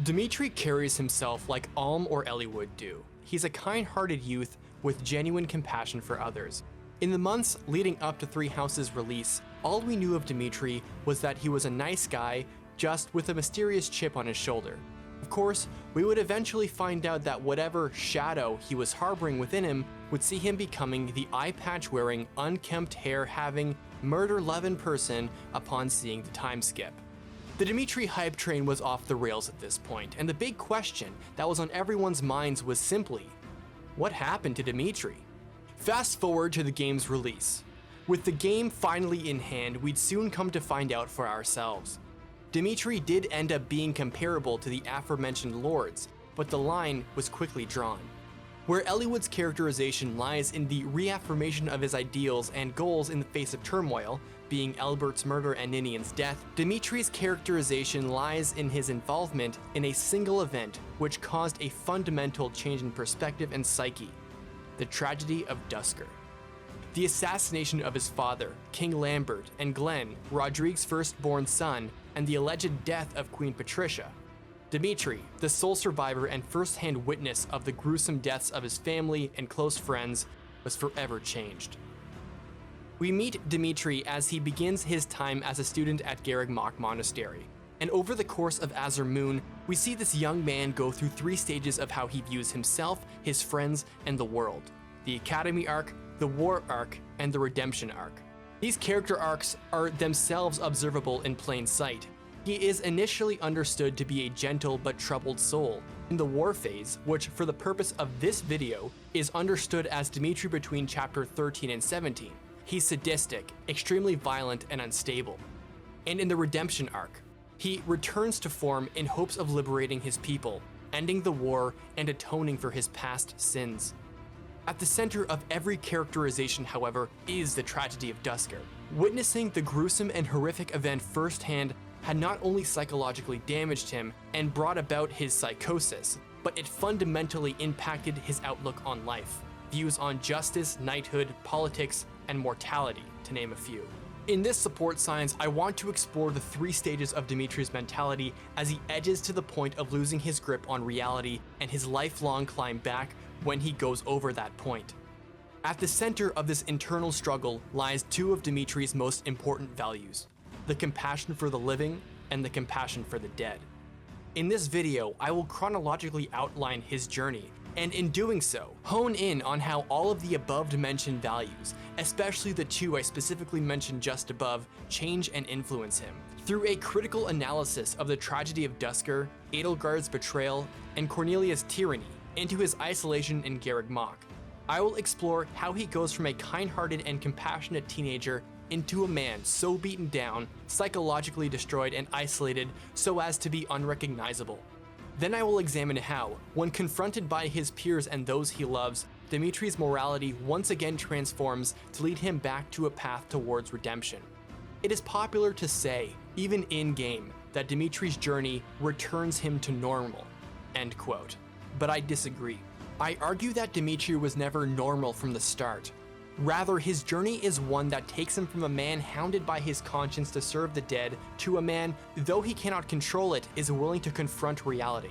Dimitri carries himself like Alm or Eliwood do. He's a kind-hearted youth with genuine compassion for others. In the months leading up to Three Houses' release, all we knew of Dimitri was that he was a nice guy, just with a mysterious chip on his shoulder. Of course, we would eventually find out that whatever shadow he was harboring within him would see him becoming the eye patch-wearing, unkempt hair-having, murder-loving person upon seeing the time skip. The Dimitri hype train was off the rails at this point, and the big question that was on everyone's minds was simply, what happened to Dimitri? Fast forward to the game's release. With the game finally in hand, we'd soon come to find out for ourselves. Dimitri did end up being comparable to the aforementioned lords, but the line was quickly drawn. Where Eliwood's characterization lies in the reaffirmation of his ideals and goals in the face of turmoil, being Elbert's murder and Ninian's death, Dimitri's characterization lies in his involvement in a single event which caused a fundamental change in perspective and psyche: the Tragedy of Duscur. The assassination of his father, King Lambert, and Glenn, Rodrigue's firstborn son, and the alleged death of Queen Patricia. Dimitri, the sole survivor and first-hand witness of the gruesome deaths of his family and close friends, was forever changed. We meet Dimitri as he begins his time as a student at Garreg Mach Monastery, and over the course of Azure Moon, we see this young man go through 3 stages of how he views himself, his friends, and the world: the Academy arc, the War arc, and the Redemption arc. These character arcs are themselves observable in plain sight. He is initially understood to be a gentle but troubled soul. In the War phase, which for the purpose of this video is understood as Dimitri between chapter 13 and 17, he's sadistic, extremely violent, and unstable. And in the Redemption arc, he returns to form in hopes of liberating his people, ending the war, and atoning for his past sins. At the center of every characterization, however, is the Tragedy of Duscur. Witnessing the gruesome and horrific event firsthand had not only psychologically damaged him and brought about his psychosis, but it fundamentally impacted his outlook on life, views on justice, knighthood, politics, and mortality, to name a few. In this support science, I want to explore the 3 stages of Dimitri's mentality as he edges to the point of losing his grip on reality and his lifelong climb back when he goes over that point. At the center of this internal struggle lies 2 of Dimitri's most important values: the compassion for the living and the compassion for the dead. In this video, I will chronologically outline his journey, and in doing so, hone in on how all of the above mentioned values, especially the 2 I specifically mentioned just above, change and influence him. Through a critical analysis of the Tragedy of Duscur, Edelgard's betrayal, and Cornelia's tyranny, into his isolation in Garreg Mach, I will explore how he goes from a kind-hearted and compassionate teenager into a man so beaten down, psychologically destroyed, and isolated so as to be unrecognizable. Then I will examine how, when confronted by his peers and those he loves, Dimitri's morality once again transforms to lead him back to a path towards redemption. It is popular to say, even in-game, that Dimitri's journey returns him to normal, end quote. But I disagree. I argue that Dimitri was never normal from the start. Rather, his journey is one that takes him from a man hounded by his conscience to serve the dead to a man, though he cannot control it, is willing to confront reality,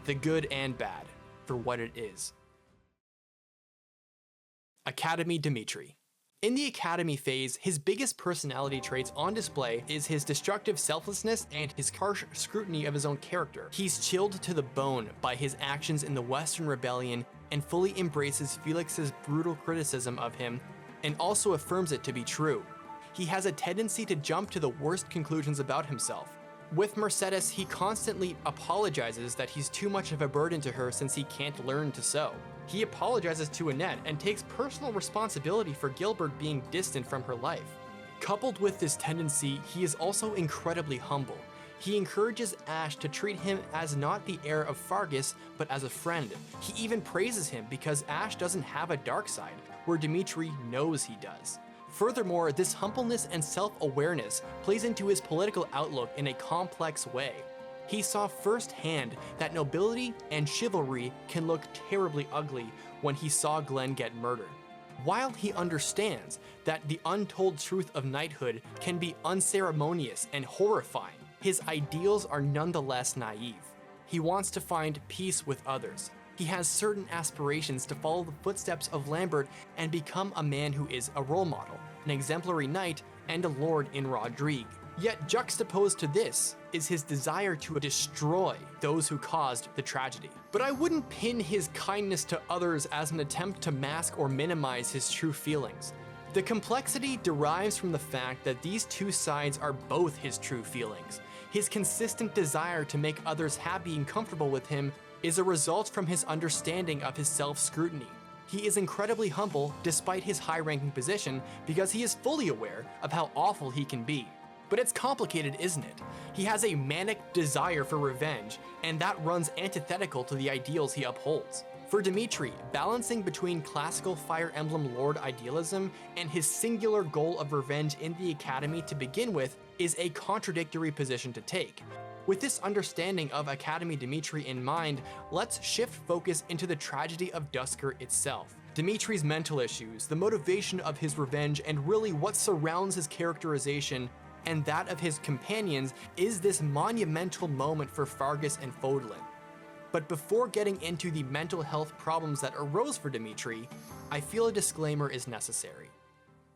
the good and bad, for what it is. Academy Dimitri. In the Academy phase, his biggest personality traits on display is his destructive selflessness and his harsh scrutiny of his own character. He's chilled to the bone by his actions in the Western Rebellion and fully embraces Felix's brutal criticism of him and also affirms it to be true. He has a tendency to jump to the worst conclusions about himself. With Mercedes, he constantly apologizes that he's too much of a burden to her since he can't learn to sew. He apologizes to Annette and takes personal responsibility for Gilbert being distant from her life. Coupled with this tendency, he is also incredibly humble. He encourages Ashe to treat him as not the heir of Faerghast, but as a friend. He even praises him because Ashe doesn't have a dark side, where Dimitri knows he does. Furthermore, this humbleness and self-awareness plays into his political outlook in a complex way. He saw firsthand that nobility and chivalry can look terribly ugly when he saw Glenn get murdered. While he understands that the untold truth of knighthood can be unceremonious and horrifying, his ideals are nonetheless naive. He wants to find peace with others. He has certain aspirations to follow the footsteps of Lambert and become a man who is a role model, an exemplary knight, and a lord in Rodrigue. Yet juxtaposed to this is his desire to destroy those who caused the tragedy. But I wouldn't pin his kindness to others as an attempt to mask or minimize his true feelings. The complexity derives from the fact that these two sides are both his true feelings. His consistent desire to make others happy and comfortable with him is a result from his understanding of his self-scrutiny. He is incredibly humble despite his high-ranking position because he is fully aware of how awful he can be. But it's complicated, isn't it? He has a manic desire for revenge, and that runs antithetical to the ideals he upholds. For Dimitri, balancing between classical Fire Emblem Lord idealism and his singular goal of revenge in the Academy to begin with is a contradictory position to take. With this understanding of Academy Dimitri in mind, let's shift focus into the Tragedy of Duscur itself. Dimitri's mental issues, the motivation of his revenge, and really what surrounds his characterization and that of his companions is this monumental moment for Faerghast and Faudlin. But before getting into the mental health problems that arose for Dimitri, I feel a disclaimer is necessary.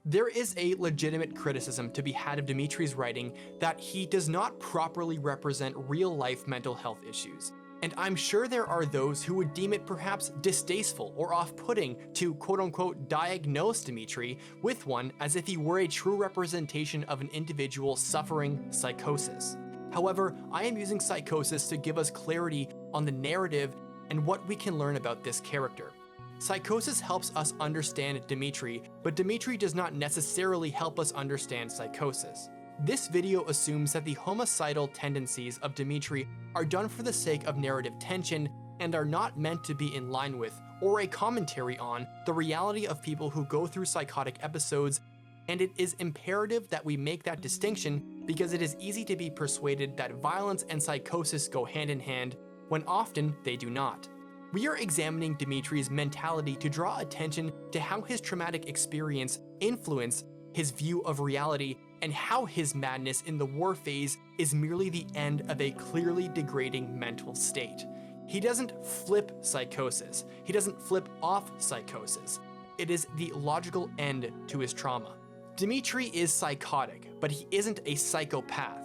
There is a legitimate criticism to be had of Dimitri's writing that he does not properly represent real-life mental health issues, and I'm sure there are those who would deem it perhaps distasteful or off-putting to quote-unquote diagnose Dimitri with one as if he were a true representation of an individual suffering psychosis. However, I am using psychosis to give us clarity on the narrative and what we can learn about this character. Psychosis helps us understand Dimitri, but Dimitri does not necessarily help us understand psychosis. This video assumes that the homicidal tendencies of Dimitri are done for the sake of narrative tension and are not meant to be in line with, or a commentary on, the reality of people who go through psychotic episodes, and it is imperative that we make that distinction because it is easy to be persuaded that violence and psychosis go hand in hand, when often they do not. We are examining Dimitri's mentality to draw attention to how his traumatic experience influenced his view of reality and how his madness in the war phase is merely the end of a clearly degrading mental state. He doesn't flip psychosis. He doesn't flip off psychosis. It is the logical end to his trauma. Dimitri is psychotic, but he isn't a psychopath.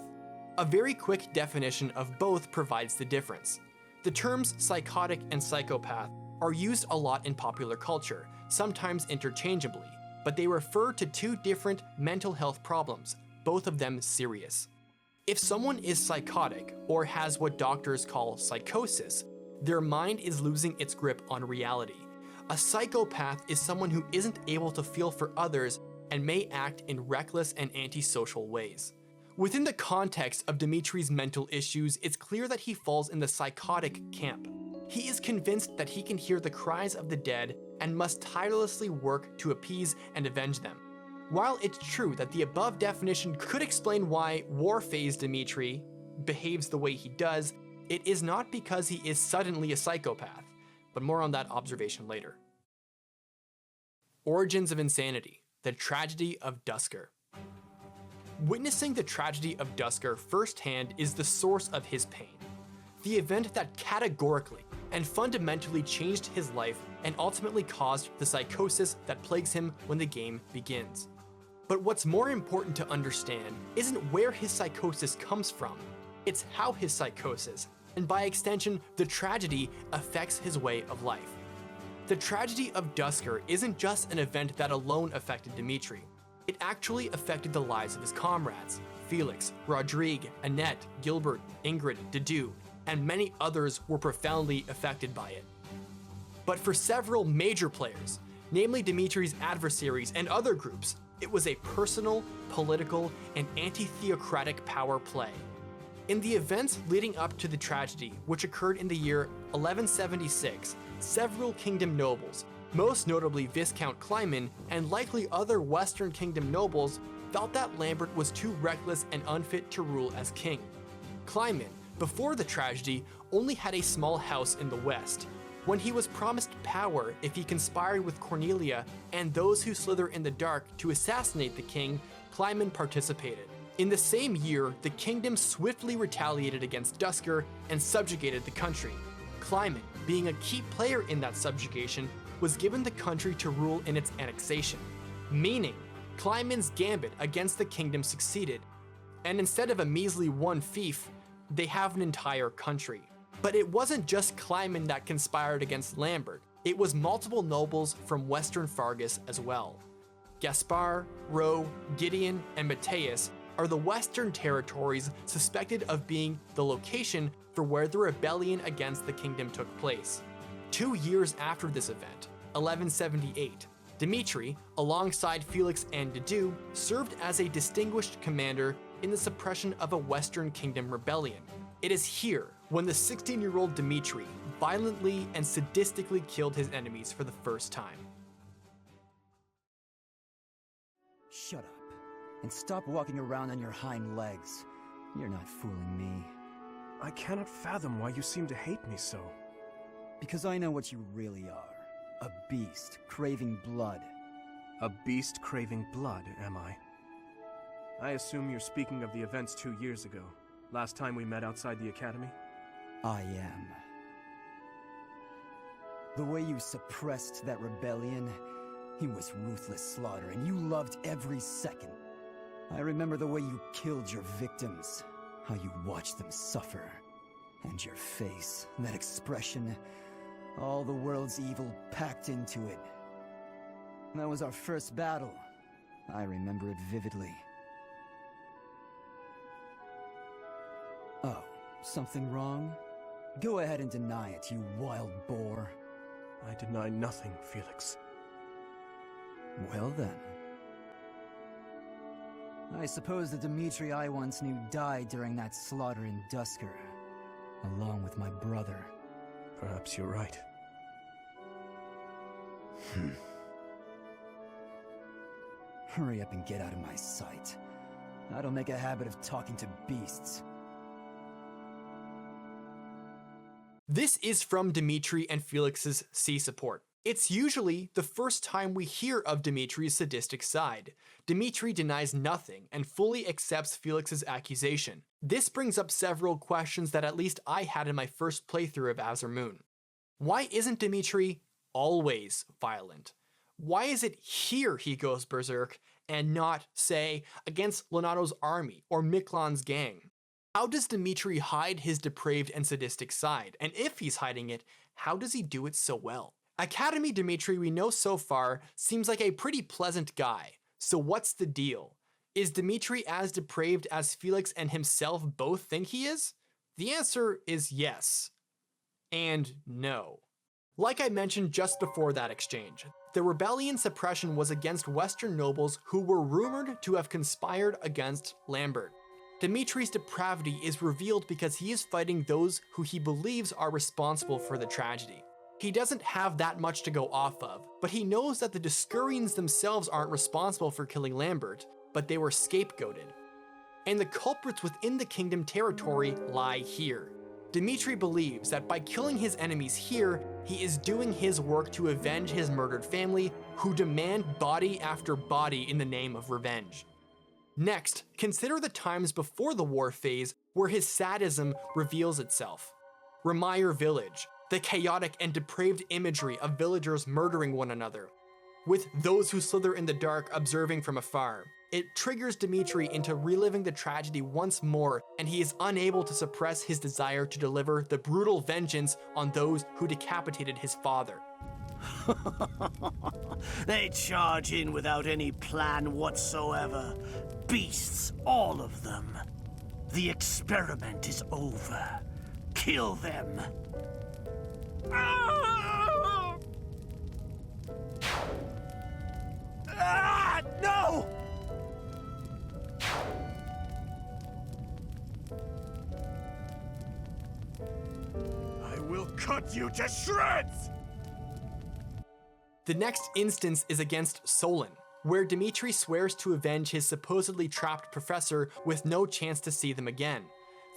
A very quick definition of both provides the difference. The terms psychotic and psychopath are used a lot in popular culture, sometimes interchangeably, but they refer to two different mental health problems, both of them serious. If someone is psychotic or has what doctors call psychosis, their mind is losing its grip on reality. A psychopath is someone who isn't able to feel for others and may act in reckless and antisocial ways. Within the context of Dimitri's mental issues, it's clear that he falls in the psychotic camp. He is convinced that he can hear the cries of the dead and must tirelessly work to appease and avenge them. While it's true that the above definition could explain why war phase Dimitri behaves the way he does, it is not because he is suddenly a psychopath, but more on that observation later. Origins of Insanity, the Tragedy of Duscur. Witnessing the Tragedy of Duscur firsthand is the source of his pain. The event that categorically and fundamentally changed his life and ultimately caused the psychosis that plagues him when the game begins. But what's more important to understand isn't where his psychosis comes from, it's how his psychosis, and by extension, the tragedy, affects his way of life. The Tragedy of Duscur isn't just an event that alone affected Dimitri. It actually affected the lives of his comrades, Felix, Rodrigue, Annette, Gilbert, Ingrid, Dedu, and many others were profoundly affected by it. But for several major players, namely Dimitri's adversaries and other groups, it was a personal, political, and anti-theocratic power play. In the events leading up to the tragedy, which occurred in the year 1176, several kingdom nobles, most notably Viscount Clyman and likely other Western Kingdom nobles, felt that Lambert was too reckless and unfit to rule as king. Clyman, before the tragedy, only had a small house in the west. When he was promised power if he conspired with Cornelia and those who slither in the dark to assassinate the king, Clyman participated. In the same year, the kingdom swiftly retaliated against Duscur and subjugated the country. Climate, being a key player in that subjugation, was given the country to rule in its annexation, meaning Clymen's gambit against the kingdom succeeded, and instead of a measly one fief, they have an entire country. But it wasn't just Clymen that conspired against Lambert, it was multiple nobles from western Faerghast as well. Gaspar, Ro, Gideon, and Matthias are the western territories suspected of being the location for where the rebellion against the kingdom took place. 2 years after this event, 1178, Dimitri, alongside Felix and Dedu, served as a distinguished commander in the suppression of a Western Kingdom rebellion. It is here when the 16-year-old Dimitri violently and sadistically killed his enemies for the first time. Shut up, and stop walking around on your hind legs. You're not fooling me. I cannot fathom why you seem to hate me so. Because I know what you really are. A beast, craving blood. A beast craving blood, am I? I assume you're speaking of the events 2 years ago, last time we met outside the academy? I am. The way you suppressed that rebellion, it was ruthless slaughter, and you loved every second. I remember the way you killed your victims, how you watched them suffer. And your face, that expression, all the world's evil packed into it. That was our first battle. I remember it vividly. Oh, something wrong? Go ahead and deny it, you wild boar. I deny nothing, Felix. Well then. I suppose the Dimitri I once knew died during that slaughter in Duscur, along with my brother. Perhaps you're right. Hurry up and get out of my sight. I don't make a habit of talking to beasts. This is from Dimitri and Felix's C support. It's usually the first time we hear of Dimitri's sadistic side. Dimitri denies nothing and fully accepts Felix's accusation. This brings up several questions that at least I had in my first playthrough of Azure Moon. Why isn't Dimitri always violent? Why is it here he goes berserk and not, say, against Lonato's army or Miklon's gang? How does Dimitri hide his depraved and sadistic side? And if he's hiding it, how does he do it so well? Academy Dimitri we know so far seems like a pretty pleasant guy. So what's the deal? Is Dimitri as depraved as Felix and himself both think he is? The answer is yes. And no. Like I mentioned just before that exchange, the rebellion suppression was against Western nobles who were rumored to have conspired against Lambert. Dimitri's depravity is revealed because he is fighting those who he believes are responsible for the tragedy. He doesn't have that much to go off of, but he knows that the Duscurians themselves aren't responsible for killing Lambert, but they were scapegoated. And the culprits within the kingdom territory lie here. Dimitri believes that by killing his enemies here, he is doing his work to avenge his murdered family, who demand body after body in the name of revenge. Next, consider the times before the war phase where his sadism reveals itself. Remire Village, the chaotic and depraved imagery of villagers murdering one another, with those who slither in the dark observing from afar. It triggers Dimitri into reliving the tragedy once more, and he is unable to suppress his desire to deliver the brutal vengeance on those who decapitated his father. They charge in without any plan whatsoever. Beasts, all of them. The experiment is over. Kill them. No! I will cut you to shreds! The next instance is against Solon, where Dimitri swears to avenge his supposedly trapped professor with no chance to see them again.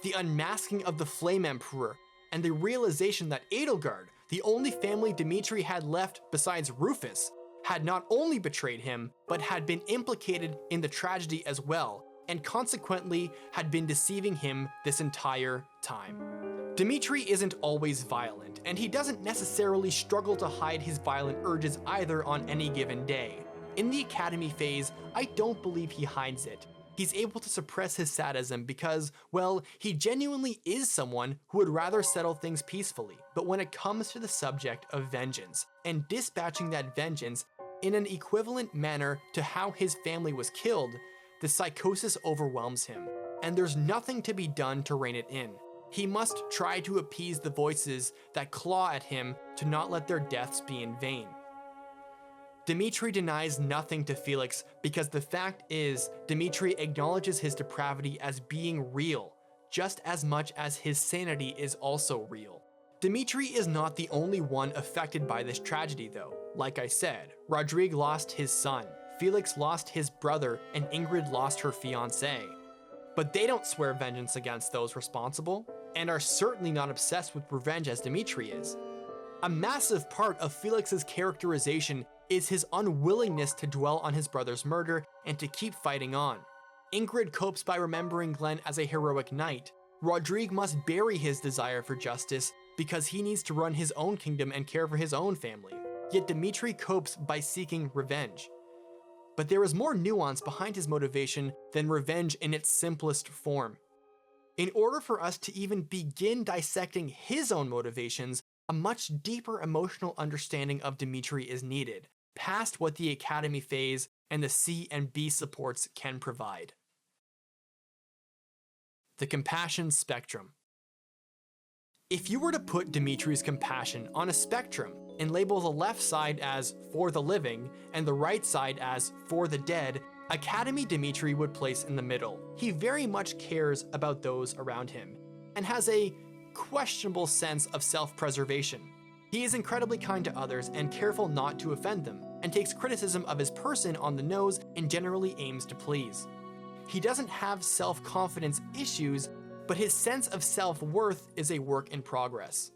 The unmasking of the Flame Emperor, and the realization that Edelgard, the only family Dimitri had left besides Rufus, had not only betrayed him, but had been implicated in the tragedy as well, and consequently had been deceiving him this entire time. Dimitri isn't always violent, and he doesn't necessarily struggle to hide his violent urges either on any given day. In the Academy phase, I don't believe he hides it. He's able to suppress his sadism because, well, he genuinely is someone who would rather settle things peacefully. But when it comes to the subject of vengeance, and dispatching that vengeance in an equivalent manner to how his family was killed, the psychosis overwhelms him, and there's nothing to be done to rein it in. He must try to appease the voices that claw at him to not let their deaths be in vain. Dimitri denies nothing to Felix because the fact is, Dimitri acknowledges his depravity as being real, just as much as his sanity is also real. Dimitri is not the only one affected by this tragedy though. Like I said, Rodrigue lost his son, Felix lost his brother, and Ingrid lost her fiancé. But they don't swear vengeance against those responsible, and are certainly not obsessed with revenge as Dimitri is. A massive part of Felix's characterization is his unwillingness to dwell on his brother's murder and to keep fighting on. Ingrid copes by remembering Glenn as a heroic knight. Rodrigue must bury his desire for justice because he needs to run his own kingdom and care for his own family. Yet Dimitri copes by seeking revenge. But there is more nuance behind his motivation than revenge in its simplest form. In order for us to even begin dissecting his own motivations, a much deeper emotional understanding of Dimitri is needed, past what the Academy phase and the C and B supports can provide. The compassion spectrum. If you were to put Dimitri's compassion on a spectrum and label the left side as for the living and the right side as for the dead, Academy Dimitri would place in the middle. He very much cares about those around him and has a questionable sense of self-preservation. He is incredibly kind to others and careful not to offend them, and takes criticism of his person on the nose and generally aims to please. He doesn't have self-confidence issues, but his sense of self-worth is a work in progress.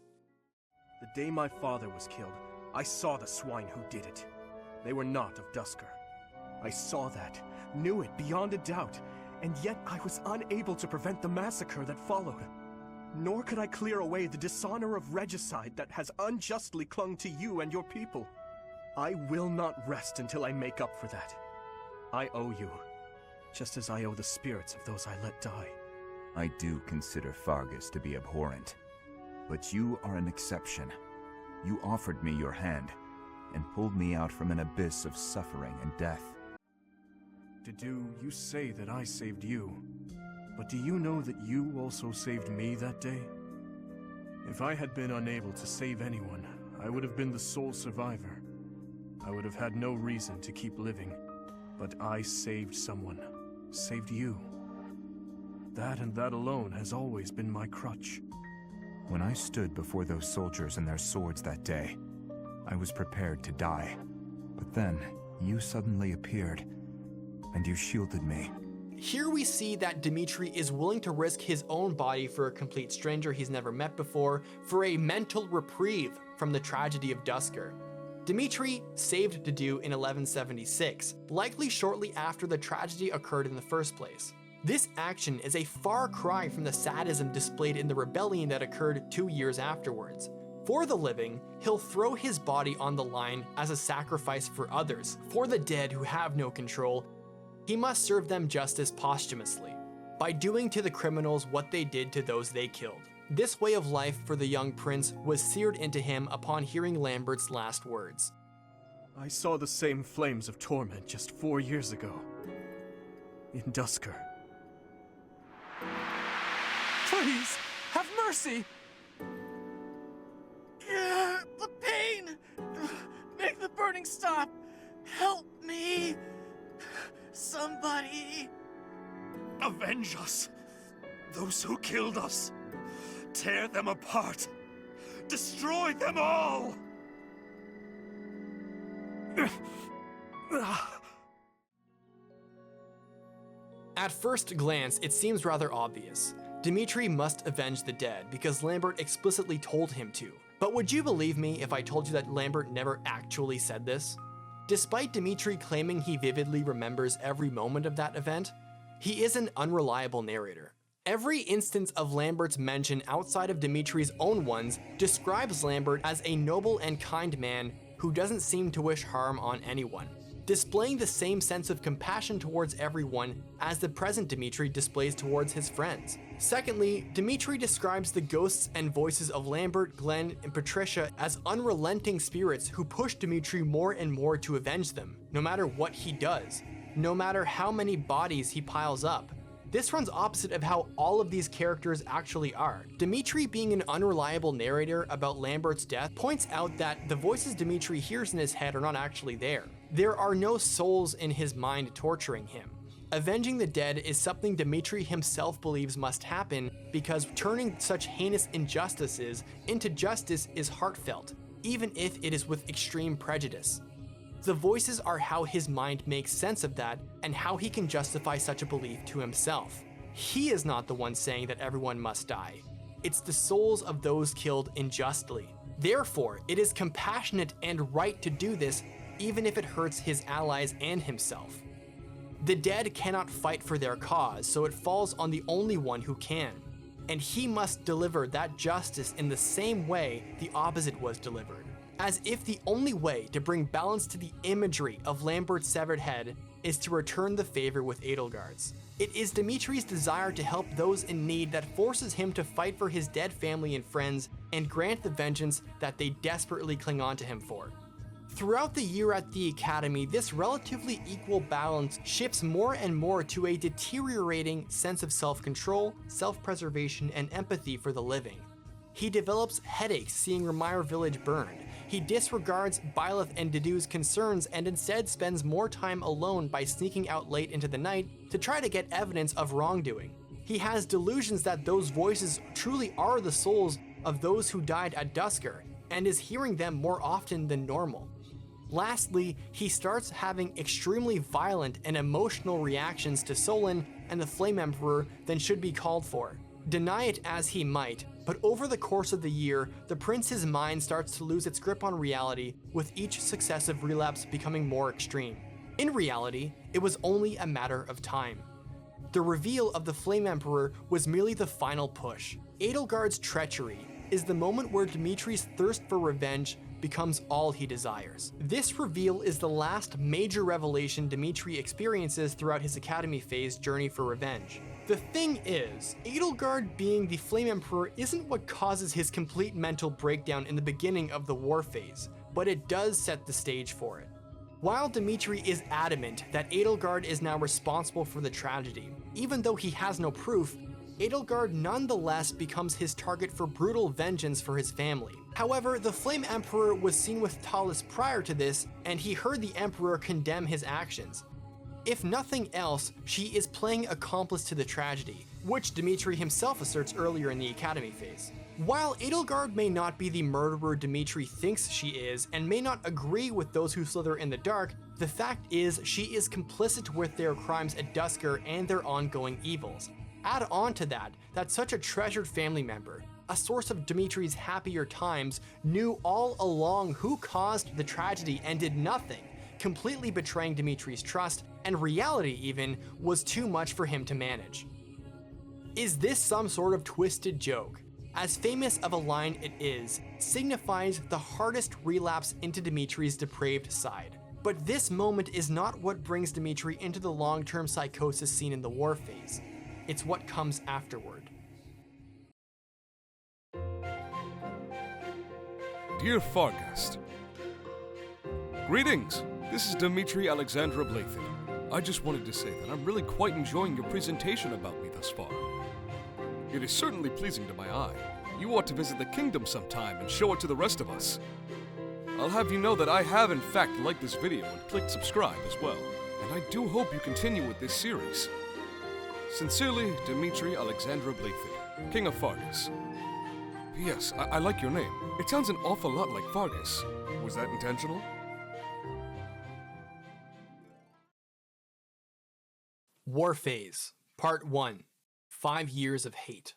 The day my father was killed, I saw the swine who did it. They were not of Duscur. I saw that, knew it beyond a doubt, and yet I was unable to prevent the massacre that followed. Nor could I clear away the dishonor of regicide that has unjustly clung to you and your people. I will not rest until I make up for that. I owe you, just as I owe the spirits of those I let die. I do consider Faerghast to be abhorrent, but you are an exception. You offered me your hand, and pulled me out from an abyss of suffering and death. You say that I saved you, but do you know that you also saved me that day? If I had been unable to save anyone, I would have been the sole survivor. I would have had no reason to keep living, but I saved someone, saved you. That and that alone has always been my crutch. When I stood before those soldiers and their swords that day, I was prepared to die. But then, you suddenly appeared, and you shielded me. Here we see that Dimitri is willing to risk his own body for a complete stranger he's never met before for a mental reprieve from the tragedy of Duscur. Dimitri saved Dedu in 1176, likely shortly after the tragedy occurred in the first place. This action is a far cry from the sadism displayed in the rebellion that occurred 2 years afterwards. For the living, he'll throw his body on the line as a sacrifice for others. For the dead who have no control, he must serve them justice posthumously, by doing to the criminals what they did to those they killed. This way of life for the young prince was seared into him upon hearing Lambert's last words. I saw the same flames of torment just 4 years ago. In Duscur. Please, have mercy! The pain! Make the burning stop! Help me! Somebody! Avenge us! Those who killed us! Tear them apart! Destroy them all! At first glance, it seems rather obvious. Dimitri must avenge the dead because Lambert explicitly told him to. But would you believe me if I told you that Lambert never actually said this? Despite Dimitri claiming he vividly remembers every moment of that event, He is an unreliable narrator. Every instance of Lambert's mention outside of Dimitri's own ones describes Lambert as a noble and kind man who doesn't seem to wish harm on anyone, displaying the same sense of compassion towards everyone as the present Dimitri displays towards his friends. Secondly, Dimitri describes the ghosts and voices of Lambert, Glenn, and Patricia as unrelenting spirits who push Dimitri more and more to avenge them, no matter what he does, no matter how many bodies he piles up. This runs opposite of how all of these characters actually are. Dimitri being an unreliable narrator about Lambert's death points out that the voices Dimitri hears in his head are not actually there. There are no souls in his mind torturing him. Avenging the dead is something Dimitri himself believes must happen because turning such heinous injustices into justice is heartfelt, even if it is with extreme prejudice. The voices are how his mind makes sense of that and how he can justify such a belief to himself. He is not the one saying that everyone must die. It's the souls of those killed unjustly. Therefore, it is compassionate and right to do this, even if it hurts his allies and himself. The dead cannot fight for their cause, so it falls on the only one who can. And he must deliver that justice in the same way the opposite was delivered. As if the only way to bring balance to the imagery of Lambert's severed head is to return the favor with Edelgard's. It is Dimitri's desire to help those in need that forces him to fight for his dead family and friends and grant the vengeance that they desperately cling on to him for. Throughout the year at the Academy, this relatively equal balance shifts more and more to a deteriorating sense of self-control, self-preservation, and empathy for the living. He develops headaches seeing Remire Village burned. He disregards Byleth and Dedu's concerns and instead spends more time alone by sneaking out late into the night to try to get evidence of wrongdoing. He has delusions that those voices truly are the souls of those who died at Duscur, and is hearing them more often than normal. Lastly, he starts having extremely violent and emotional reactions to Solon and the Flame Emperor than should be called for. Deny it as he might, but over the course of the year, the prince's mind starts to lose its grip on reality, with each successive relapse becoming more extreme. In reality, it was only a matter of time. The reveal of the Flame Emperor was merely the final push. Edelgard's treachery is the moment where Dimitri's thirst for revenge becomes all he desires. This reveal is the last major revelation Dimitri experiences throughout his Academy phase journey for revenge. The thing is, Edelgard being the Flame Emperor isn't what causes his complete mental breakdown in the beginning of the war phase, but it does set the stage for it. While Dimitri is adamant that Edelgard is now responsible for the tragedy, even though he has no proof, Edelgard nonetheless becomes his target for brutal vengeance for his family. However, the Flame Emperor was seen with Talus prior to this, and he heard the Emperor condemn his actions. If nothing else, she is playing accomplice to the tragedy, which Dimitri himself asserts earlier in the Academy phase. While Edelgard may not be the murderer Dimitri thinks she is, and may not agree with those who slither in the dark, the fact is she is complicit with their crimes at Duscur and their ongoing evils. Add on to that such a treasured family member, a source of Dimitri's happier times, knew all along who caused the tragedy and did nothing, completely betraying Dimitri's trust, and reality even was too much for him to manage. Is this some sort of twisted joke? As famous of a line it is, signifies the hardest relapse into Dimitri's depraved side. But this moment is not what brings Dimitri into the long-term psychosis seen in the war phase. It's what comes afterward. Dear Faerghast, greetings! This is Dimitri Alexandre Blaiddyd. I just wanted to say that I'm really quite enjoying your presentation about me thus far. It is certainly pleasing to my eye. You ought to visit the kingdom sometime and show it to the rest of us. I'll have you know that I have in fact liked this video and clicked subscribe as well, and I do hope you continue with this series. Sincerely, Dimitri Alexandre Blaiddyd, King of Faerghast. P.S. I like your name. It sounds an awful lot like Faerghast. Was that intentional? War Phase, Part 1. 5 Years of Hate.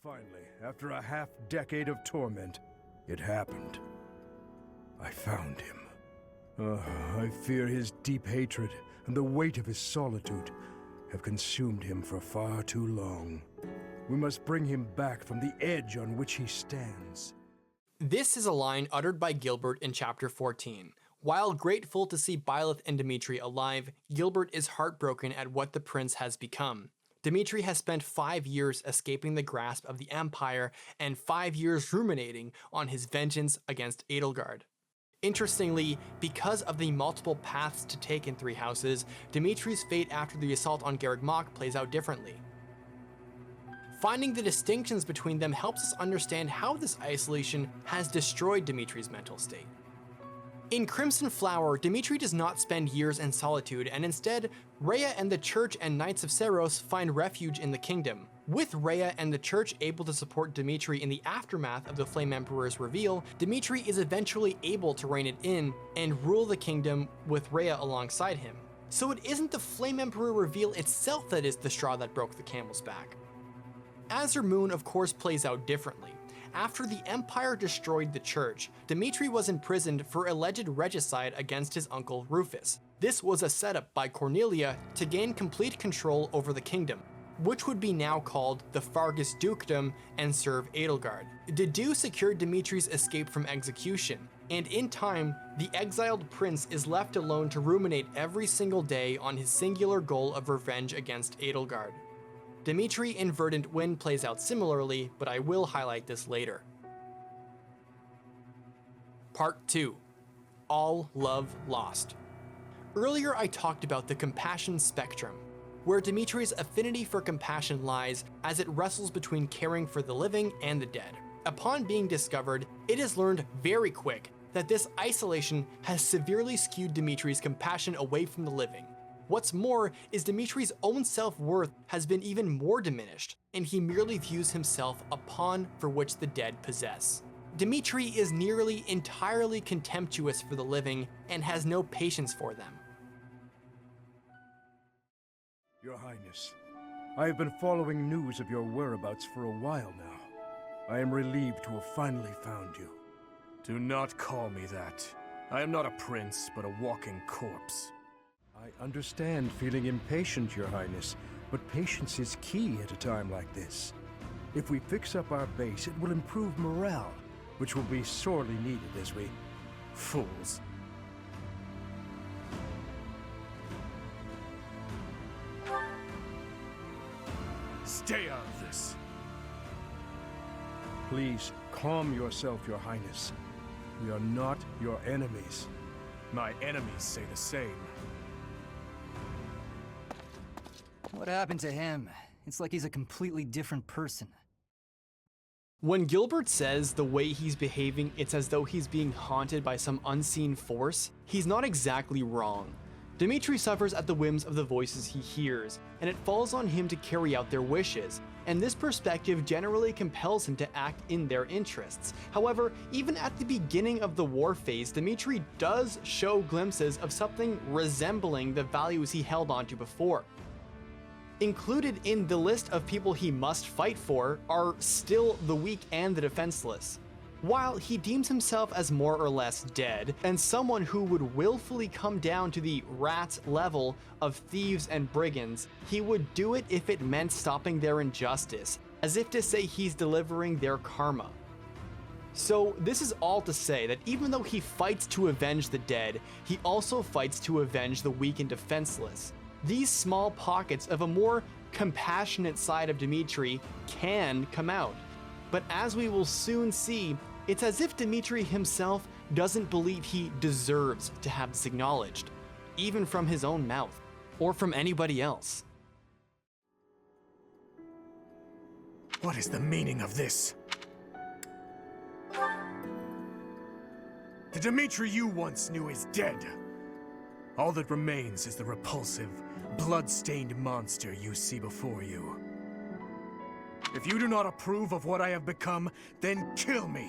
Finally, after a half-decade of torment, it happened. I found him. I fear his deep hatred, and the weight of his solitude have consumed him for far too long. We must bring him back from the edge on which he stands. This is a line uttered by Gilbert in chapter 14. While grateful to see Byleth and Dimitri alive, Gilbert is heartbroken at what the prince has become. Dimitri has spent 5 years escaping the grasp of the Empire and 5 years ruminating on his vengeance against Edelgard. Interestingly, because of the multiple paths to take in Three Houses, Dimitri's fate after the assault on Garreg Mach plays out differently. Finding the distinctions between them helps us understand how this isolation has destroyed Dimitri's mental state. In Crimson Flower, Dimitri does not spend years in solitude, and instead, Rhea and the Church and Knights of Seiros find refuge in the kingdom. With Rhea and the Church able to support Dimitri in the aftermath of the Flame Emperor's reveal, Dimitri is eventually able to rein it in and rule the kingdom with Rhea alongside him. So it isn't the Flame Emperor reveal itself that is the straw that broke the camel's back. Azure Moon, of course, plays out differently. After the Empire destroyed the Church, Dimitri was imprisoned for alleged regicide against his uncle Rufus. This was a setup by Cornelia to gain complete control over the kingdom, which would be now called the Faerghast Dukedom and serve Edelgard. Dedue secured Dimitri's escape from execution, and in time, the exiled prince is left alone to ruminate every single day on his singular goal of revenge against Edelgard. Dimitri in Verdant Wind plays out similarly, but I will highlight this later. Part 2. All Love Lost. Earlier I talked about the compassion spectrum, where Dimitri's affinity for compassion lies as it wrestles between caring for the living and the dead. Upon being discovered, it is learned very quick that this isolation has severely skewed Dimitri's compassion away from the living. What's more is Dimitri's own self-worth has been even more diminished, and he merely views himself a pawn for which the dead possess. Dimitri is nearly entirely contemptuous for the living and has no patience for them. Your Highness, I have been following news of your whereabouts for a while now. I am relieved to have finally found you. Do not call me that. I am not a prince, but a walking corpse. I understand feeling impatient, Your Highness, but patience is key at a time like this. If we fix up our base, it will improve morale, which will be sorely needed as we... Fools. Stay out of this. Please, calm yourself, Your Highness. We are not your enemies. My enemies say the same. What happened to him? It's like he's a completely different person. When Gilbert says the way he's behaving, it's as though he's being haunted by some unseen force, he's not exactly wrong. Dimitri suffers at the whims of the voices he hears, and it falls on him to carry out their wishes, and this perspective generally compels him to act in their interests. However, even at the beginning of the war phase, Dimitri does show glimpses of something resembling the values he held onto before. Included in the list of people he must fight for are still the weak and the defenseless. While he deems himself as more or less dead, and someone who would willfully come down to the rat level of thieves and brigands, he would do it if it meant stopping their injustice, as if to say he's delivering their karma. So this is all to say that even though he fights to avenge the dead, he also fights to avenge the weak and defenseless. These small pockets of a more compassionate side of Dimitri can come out, but as we will soon see, it's as if Dimitri himself doesn't believe he deserves to have this acknowledged, even from his own mouth, or from anybody else. What is the meaning of this? The Dimitri you once knew is dead. All that remains is the repulsive, blood-stained monster you see before you. If you do not approve of what I have become, then kill me.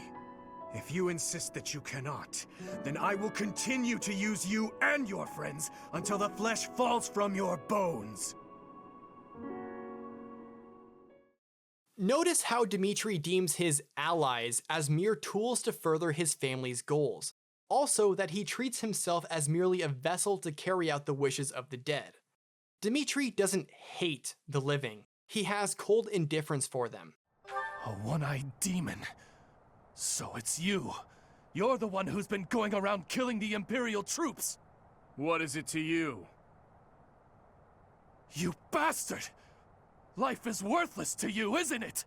If you insist that you cannot, then I will continue to use you and your friends until the flesh falls from your bones. Notice how Dimitri deems his allies as mere tools to further his family's goals. Also that he treats himself as merely a vessel to carry out the wishes of the dead. Dimitri doesn't hate the living, he has cold indifference for them. A one-eyed demon. So it's you. You're the one who's been going around killing the Imperial troops. What is it to you? You bastard! Life is worthless to you, isn't it?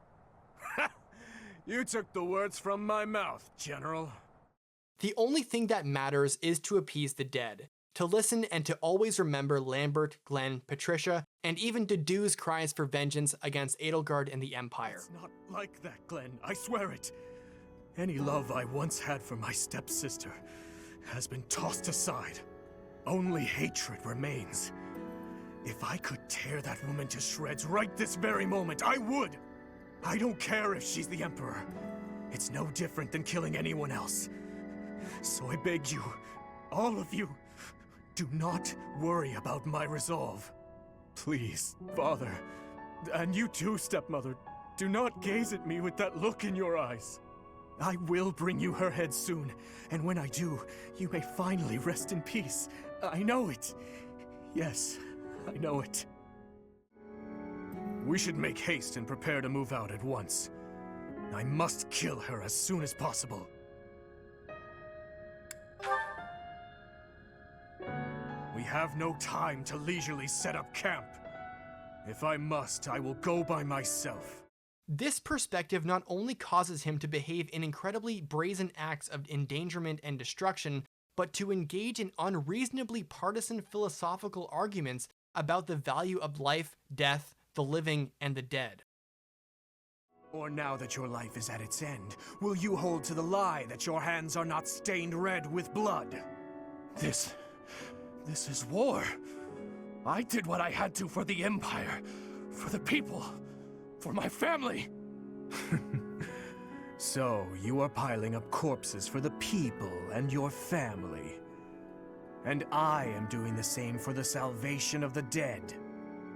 You took the words from my mouth, General. The only thing that matters is to appease the dead, to listen and to always remember Lambert, Glenn, Patricia, and even Dedue's cries for vengeance against Edelgard and the Empire. It's not like that, Glenn. I swear it. Any love I once had for my stepsister has been tossed aside. Only hatred remains. If I could tear that woman to shreds right this very moment, I would! I don't care if she's the Emperor. It's no different than killing anyone else. So I beg you, all of you, do not worry about my resolve. Please, Father, and you too, Stepmother, do not gaze at me with that look in your eyes. I will bring you her head soon, and when I do, you may finally rest in peace. I know it. Yes, I know it. We should make haste and prepare to move out at once. I must kill her as soon as possible. We have no time to leisurely set up camp. If I must, I will go by myself. This perspective not only causes him to behave in incredibly brazen acts of endangerment and destruction, but to engage in unreasonably partisan philosophical arguments about the value of life, death, the living, and the dead. Or now that your life is at its end, will you hold to the lie that your hands are not stained red with blood? This is war. I did what I had to for the Empire, for the people, for my family. So, you are piling up corpses for the people and your family. And I am doing the same for the salvation of the dead.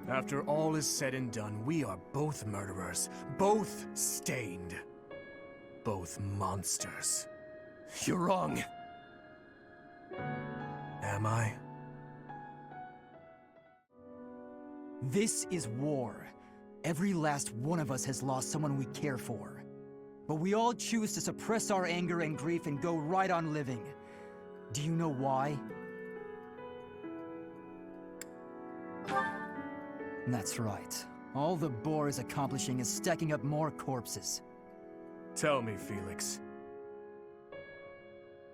After all is said and done, we are both murderers, both stained, both monsters. You're wrong. Am I? This is war. Every last one of us has lost someone we care for. But we all choose to suppress our anger and grief and go right on living. Do you know why? That's right. All the boar is accomplishing is stacking up more corpses. Tell me, Felix.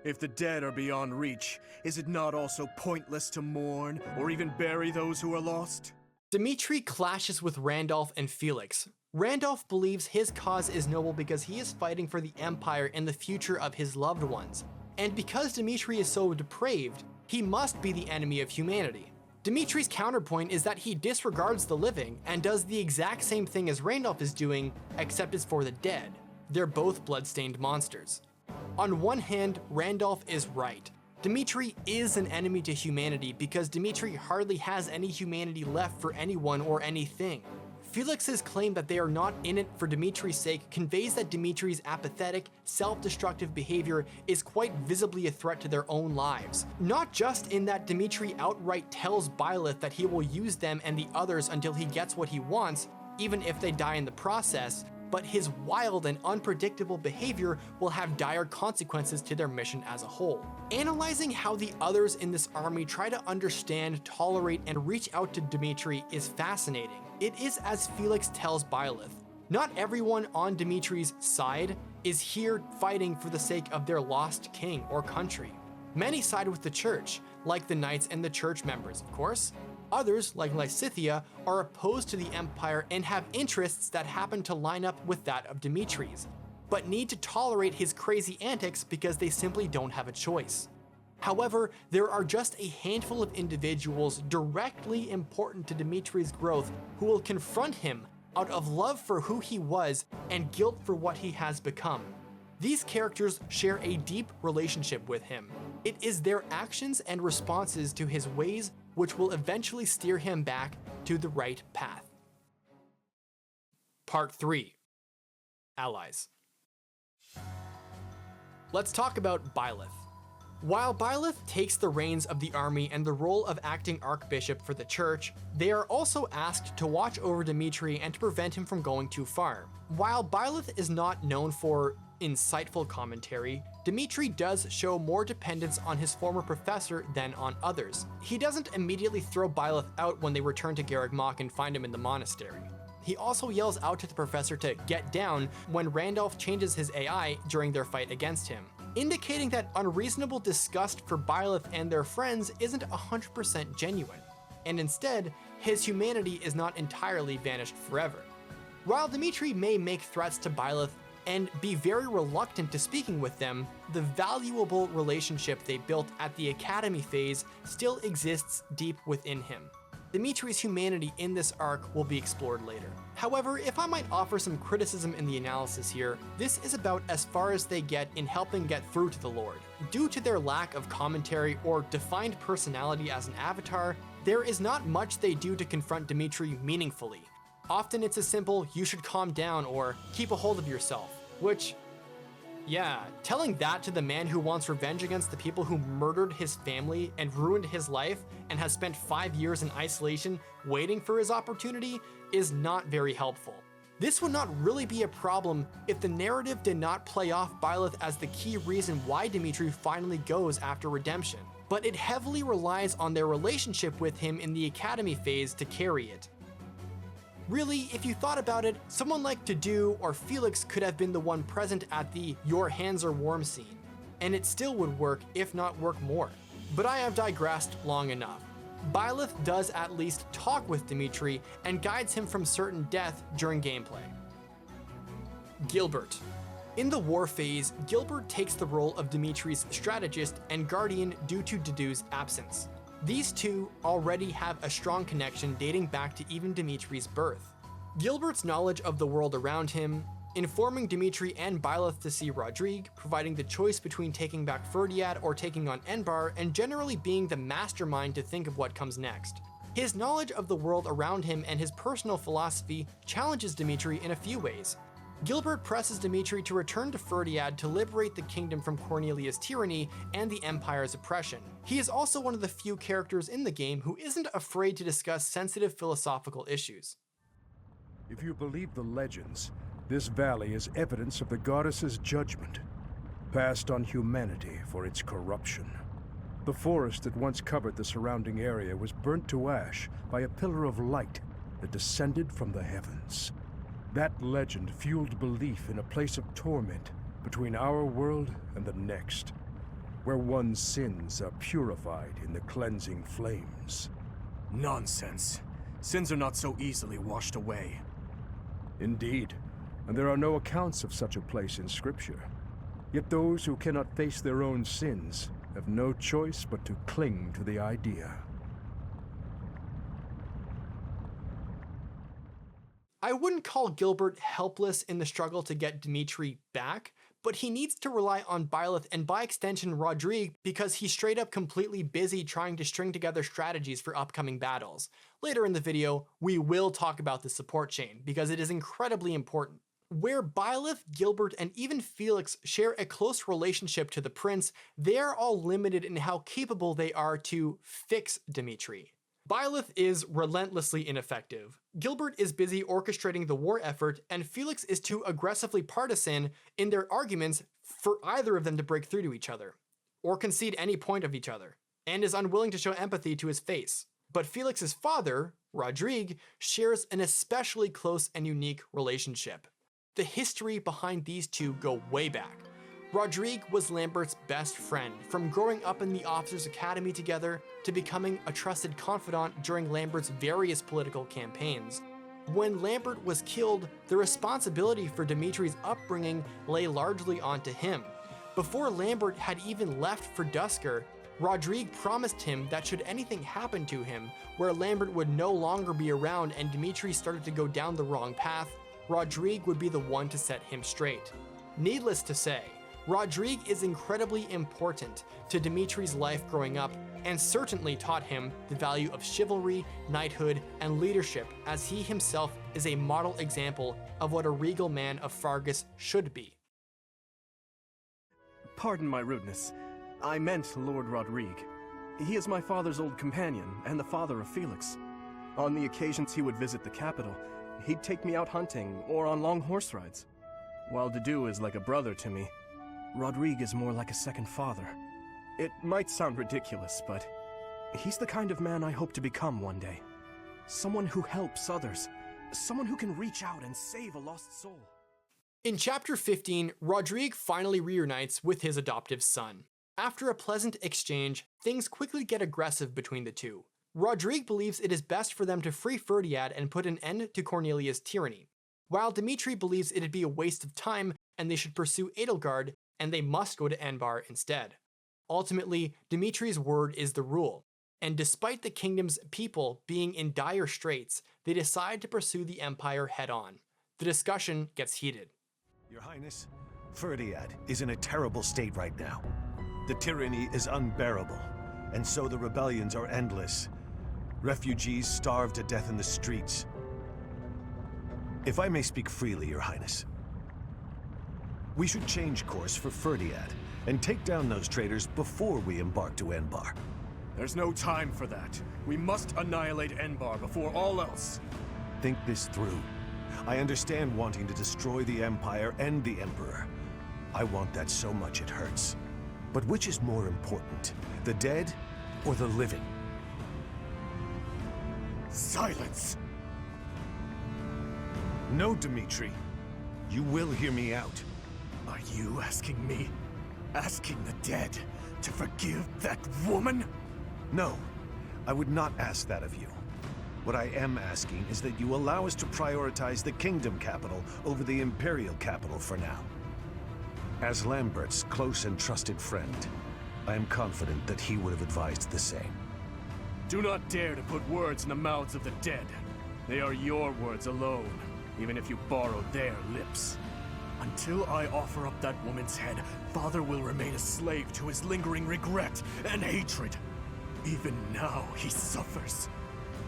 If the dead are beyond reach, is it not also pointless to mourn or even bury those who are lost? Dimitri clashes with Randolph and Felix. Randolph believes his cause is noble because he is fighting for the Empire and the future of his loved ones. And because Dimitri is so depraved, he must be the enemy of humanity. Dimitri's counterpoint is that he disregards the living and does the exact same thing as Randolph is doing, except it's for the dead. They're both blood-stained monsters. On one hand, Randolph is right. Dimitri is an enemy to humanity because Dimitri hardly has any humanity left for anyone or anything. Felix's claim that they are not in it for Dimitri's sake conveys that Dimitri's apathetic, self-destructive behavior is quite visibly a threat to their own lives. Not just in that Dimitri outright tells Byleth that he will use them and the others until he gets what he wants, even if they die in the process, but his wild and unpredictable behavior will have dire consequences to their mission as a whole. Analyzing how the others in this army try to understand, tolerate, and reach out to Dimitri is fascinating. It is as Felix tells Byleth. Not everyone on Dimitri's side is here fighting for the sake of their lost king or country. Many side with the church, like the knights and the church members, of course. Others, like Lysithea, are opposed to the Empire and have interests that happen to line up with that of Dimitri's, but need to tolerate his crazy antics because they simply don't have a choice. However, there are just a handful of individuals directly important to Dimitri's growth who will confront him out of love for who he was and guilt for what he has become. These characters share a deep relationship with him. It is their actions and responses to his ways which will eventually steer him back to the right path. Part 3. Allies. Let's talk about Byleth. While Byleth takes the reins of the army and the role of acting archbishop for the church, they are also asked to watch over Dimitri and to prevent him from going too far. While Byleth is not known for insightful commentary, Dimitri does show more dependence on his former professor than on others. He doesn't immediately throw Byleth out when they return to Garreg Mach and find him in the monastery. He also yells out to the professor to get down when Randolph changes his AI during their fight against him, indicating that unreasonable disgust for Byleth and their friends isn't 100% genuine, and instead, his humanity is not entirely vanished forever. While Dimitri may make threats to Byleth and be very reluctant to speaking with them, the valuable relationship they built at the academy phase still exists deep within him. Dimitri's humanity in this arc will be explored later. However, if I might offer some criticism in the analysis here, this is about as far as they get in helping get through to the Lord. Due to their lack of commentary or defined personality as an avatar, there is not much they do to confront Dimitri meaningfully. Often it's a simple, "you should calm down" or "keep a hold of yourself," which, yeah, telling that to the man who wants revenge against the people who murdered his family and ruined his life and has spent 5 years in isolation waiting for his opportunity is not very helpful. This would not really be a problem if the narrative did not play off Byleth as the key reason why Dimitri finally goes after redemption, but it heavily relies on their relationship with him in the academy phase to carry it. Really, if you thought about it, someone like Dedu or Felix could have been the one present at the "your hands are warm" scene, and it still would work, if not work more. But I have digressed long enough. Byleth does at least talk with Dimitri and guides him from certain death during gameplay. Gilbert. In the war phase, Gilbert takes the role of Dimitri's strategist and guardian due to Dedu's absence. These two already have a strong connection dating back to even Dimitri's birth. Gilbert's knowledge of the world around him, informing Dimitri and Byleth to see Rodrigue, providing the choice between taking back Faerghast or taking on Enbar, and generally being the mastermind to think of what comes next. His knowledge of the world around him and his personal philosophy challenges Dimitri in a few ways. Gilbert presses Dimitri to return to Faerghast to liberate the kingdom from Cornelia's tyranny and the Empire's oppression. He is also one of the few characters in the game who isn't afraid to discuss sensitive philosophical issues. If you believe the legends, this valley is evidence of the goddess's judgment, passed on humanity for its corruption. The forest that once covered the surrounding area was burnt to ash by a pillar of light that descended from the heavens. That legend fueled belief in a place of torment between our world and the next, where one's sins are purified in the cleansing flames. Nonsense. Sins are not so easily washed away. Indeed, and there are no accounts of such a place in Scripture. Yet those who cannot face their own sins have no choice but to cling to the idea. I wouldn't call Gilbert helpless in the struggle to get Dimitri back, but he needs to rely on Byleth and by extension Rodrigue because he's straight up completely busy trying to string together strategies for upcoming battles. Later in the video, we will talk about the support chain because it is incredibly important. Where Byleth, Gilbert, and even Felix share a close relationship to the prince, they are all limited in how capable they are to fix Dimitri. Byleth is relentlessly ineffective. Gilbert is busy orchestrating the war effort, and Felix is too aggressively partisan in their arguments for either of them to break through to each other, or concede any point of each other, and is unwilling to show empathy to his face. But Felix's father, Rodrigue, shares an especially close and unique relationship. The history behind these two go way back. Rodrigue was Lambert's best friend, from growing up in the Officers' Academy together to becoming a trusted confidant during Lambert's various political campaigns. When Lambert was killed, the responsibility for Dimitri's upbringing lay largely onto him. Before Lambert had even left for Duscur, Rodrigue promised him that should anything happen to him, where Lambert would no longer be around and Dimitri started to go down the wrong path, Rodrigue would be the one to set him straight. Needless to say, Rodrigue is incredibly important to Dimitri's life growing up and certainly taught him the value of chivalry, knighthood, and leadership, as he himself is a model example of what a regal man of Faerghast should be. Pardon my rudeness. I meant Lord Rodrigue. He is my father's old companion, and the father of Felix. On the occasions he would visit the capital, he'd take me out hunting or on long horse rides. While Dedu is like a brother to me, Rodrigue is more like a second father. It might sound ridiculous, but he's the kind of man I hope to become one day. Someone who helps others. Someone who can reach out and save a lost soul. In Chapter 15, Rodrigue finally reunites with his adoptive son. After a pleasant exchange, things quickly get aggressive between the two. Rodrigue believes it is best for them to free Faerghast and put an end to Cornelia's tyranny, while Dimitri believes it'd be a waste of time and they should pursue Edelgard and they must go to Anbar instead. Ultimately, Dimitri's word is the rule, and despite the kingdom's people being in dire straits, they decide to pursue the Empire head-on. The discussion gets heated. Your Highness, Faerghast is in a terrible state right now. The tyranny is unbearable, and so the rebellions are endless. Refugees starve to death in the streets. If I may speak freely, Your Highness, we should change course for Faerghast and take down those traitors before we embark to Anbar. There's no time for that. We must annihilate Anbar before all else. Think this through. I understand wanting to destroy the Empire and the Emperor. I want that so much it hurts. But which is more important, the dead or the living? Silence! No, Dimitri. You will hear me out. Are you asking me? Asking the dead to forgive that woman? No, I would not ask that of you. What I am asking is that you allow us to prioritize the kingdom capital over the imperial capital for now. As Lambert's close and trusted friend, I am confident that he would have advised the same. Do not dare to put words in the mouths of the dead. They are your words alone, even if you borrow their lips. Until I offer up that woman's head, Father will remain a slave to his lingering regret and hatred. Even now, he suffers.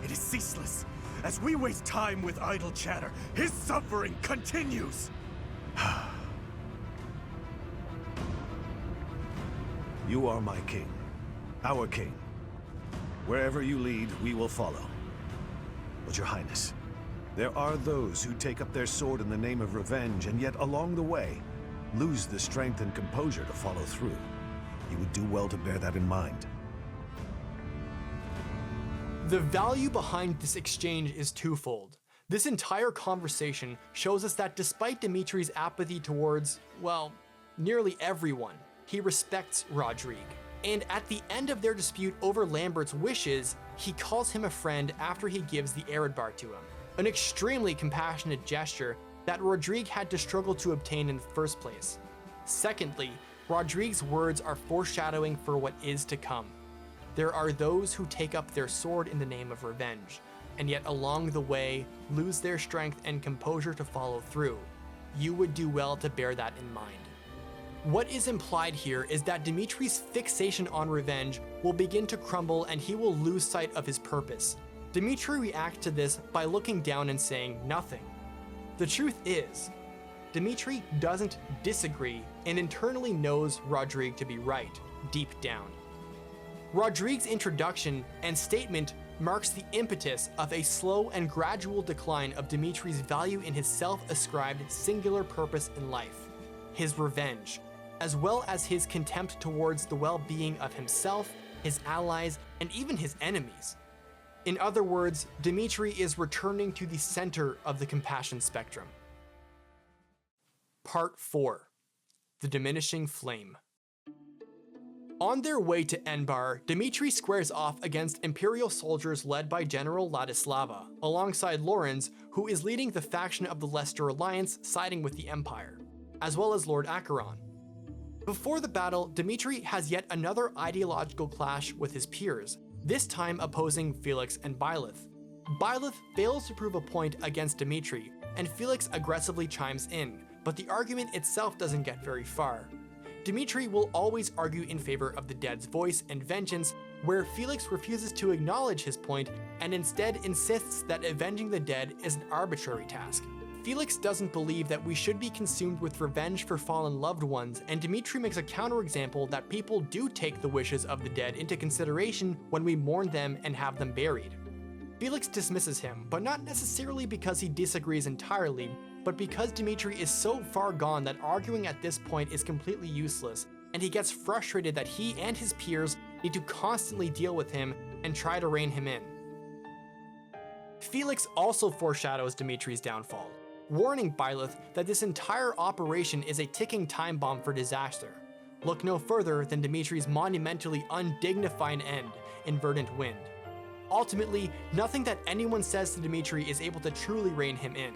It is ceaseless. As we waste time with idle chatter, his suffering continues. You are my king. Our king. Wherever you lead, we will follow. But Your Highness, there are those who take up their sword in the name of revenge and yet along the way, lose the strength and composure to follow through. You would do well to bear that in mind. The value behind this exchange is twofold. This entire conversation shows us that despite Dimitri's apathy towards, well, nearly everyone, he respects Rodrigue. And at the end of their dispute over Lambert's wishes, he calls him a friend after he gives the Edelgard to him. An extremely compassionate gesture that Rodrigue had to struggle to obtain in the first place. Secondly, Rodrigue's words are foreshadowing for what is to come. There are those who take up their sword in the name of revenge, and yet along the way lose their strength and composure to follow through. You would do well to bear that in mind. What is implied here is that Dimitri's fixation on revenge will begin to crumble and he will lose sight of his purpose. Dimitri reacts to this by looking down and saying nothing. The truth is, Dimitri doesn't disagree and internally knows Rodrigue to be right, deep down. Rodrigue's introduction and statement marks the impetus of a slow and gradual decline of Dimitri's value in his self-ascribed singular purpose in life, his revenge, as well as his contempt towards the well-being of himself, his allies, and even his enemies. In other words, Dimitri is returning to the center of the compassion spectrum. Part 4. The Diminishing Flame. On their way to Anbar, Dimitri squares off against Imperial soldiers led by General Ladislava, alongside Lorenz, who is leading the faction of the Leicester Alliance siding with the Empire, as well as Lord Acheron. Before the battle, Dimitri has yet another ideological clash with his peers, this time opposing Felix and Byleth. Byleth fails to prove a point against Dimitri, and Felix aggressively chimes in, but the argument itself doesn't get very far. Dimitri will always argue in favor of the dead's voice and vengeance, where Felix refuses to acknowledge his point and instead insists that avenging the dead is an arbitrary task. Felix doesn't believe that we should be consumed with revenge for fallen loved ones, and Dimitri makes a counterexample that people do take the wishes of the dead into consideration when we mourn them and have them buried. Felix dismisses him, but not necessarily because he disagrees entirely, but because Dimitri is so far gone that arguing at this point is completely useless, and he gets frustrated that he and his peers need to constantly deal with him and try to rein him in. Felix also foreshadows Dimitri's downfall, warning Byleth that this entire operation is a ticking time bomb for disaster. Look no further than Dimitri's monumentally undignified end in Verdant Wind. Ultimately, nothing that anyone says to Dimitri is able to truly rein him in.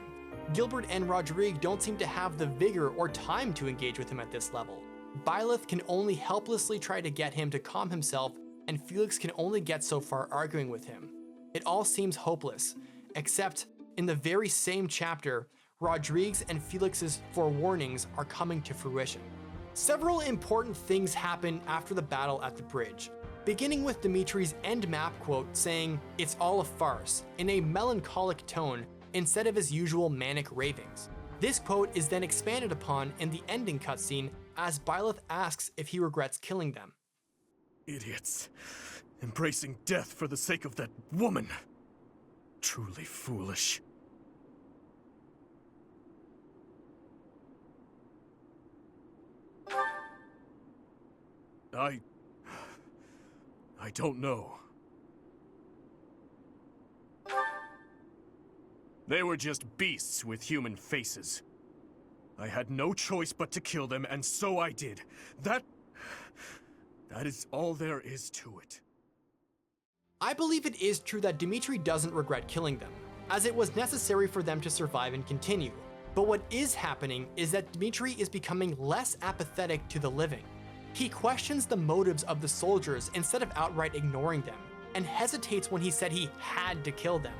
Gilbert and Rodrigue don't seem to have the vigor or time to engage with him at this level. Byleth can only helplessly try to get him to calm himself, and Felix can only get so far arguing with him. It all seems hopeless, except in the very same chapter, Rodrigue's and Felix's forewarnings are coming to fruition. Several important things happen after the battle at the bridge, beginning with Dimitri's end map quote saying, "It's all a farce," in a melancholic tone instead of his usual manic ravings. This quote is then expanded upon in the ending cutscene as Byleth asks if he regrets killing them. Idiots. Embracing death for the sake of that woman. Truly foolish. I don't know. They were just beasts with human faces. I had no choice but to kill them, and so I did. That is all there is to it. I believe it is true that Dimitri doesn't regret killing them, as it was necessary for them to survive and continue. But what is happening is that Dimitri is becoming less apathetic to the living. He questions the motives of the soldiers instead of outright ignoring them, and hesitates when he said he had to kill them.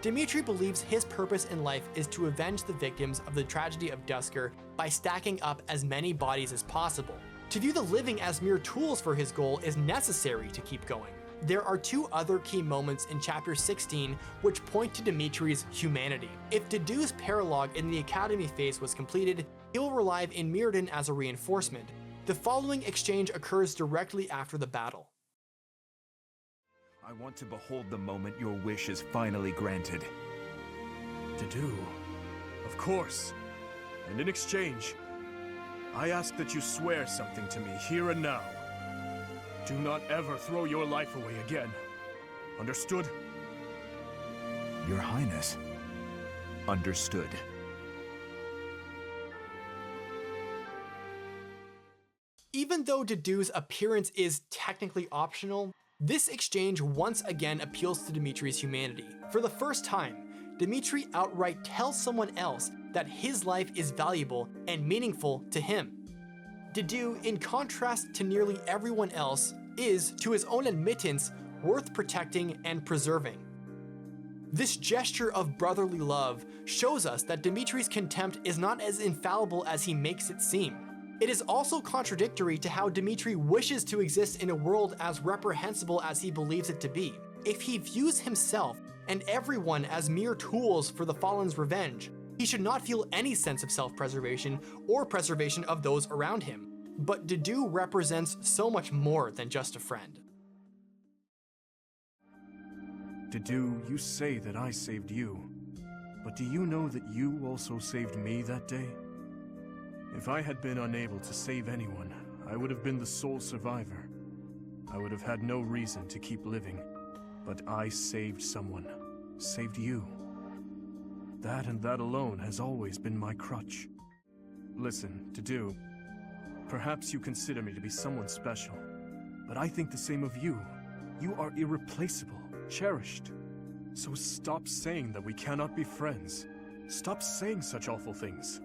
Dimitri believes his purpose in life is to avenge the victims of the tragedy of Duscur by stacking up as many bodies as possible. To view the living as mere tools for his goal is necessary to keep going. There are two other key moments in chapter 16 which point to Dimitri's humanity. If Dedue's paralogue in the Academy phase was completed, he will arrive in Mirrodin as a reinforcement. The following exchange occurs directly after the battle. I want to behold the moment your wish is finally granted. Dedue? Of course. And in exchange, I ask that you swear something to me here and now. Do not ever throw your life away again. Understood? Your Highness. Understood. Even though Dedue's appearance is technically optional, this exchange once again appeals to Dimitri's humanity. For the first time, Dimitri outright tells someone else that his life is valuable and meaningful to him. Dedue, in contrast to nearly everyone else, is, to his own admittance, worth protecting and preserving. This gesture of brotherly love shows us that Dimitri's contempt is not as infallible as he makes it seem. It is also contradictory to how Dimitri wishes to exist in a world as reprehensible as he believes it to be. If he views himself and everyone as mere tools for the fallen's revenge, he should not feel any sense of self-preservation or preservation of those around him. But Dedue represents so much more than just a friend. Dedue, you say that I saved you, but do you know that you also saved me that day? If I had been unable to save anyone, I would have been the sole survivor. I would have had no reason to keep living. But I saved someone. Saved you. That and that alone has always been my crutch. Listen, Dedue, perhaps you consider me to be someone special, but I think the same of you. You are irreplaceable, cherished. So stop saying that we cannot be friends. Stop saying such awful things.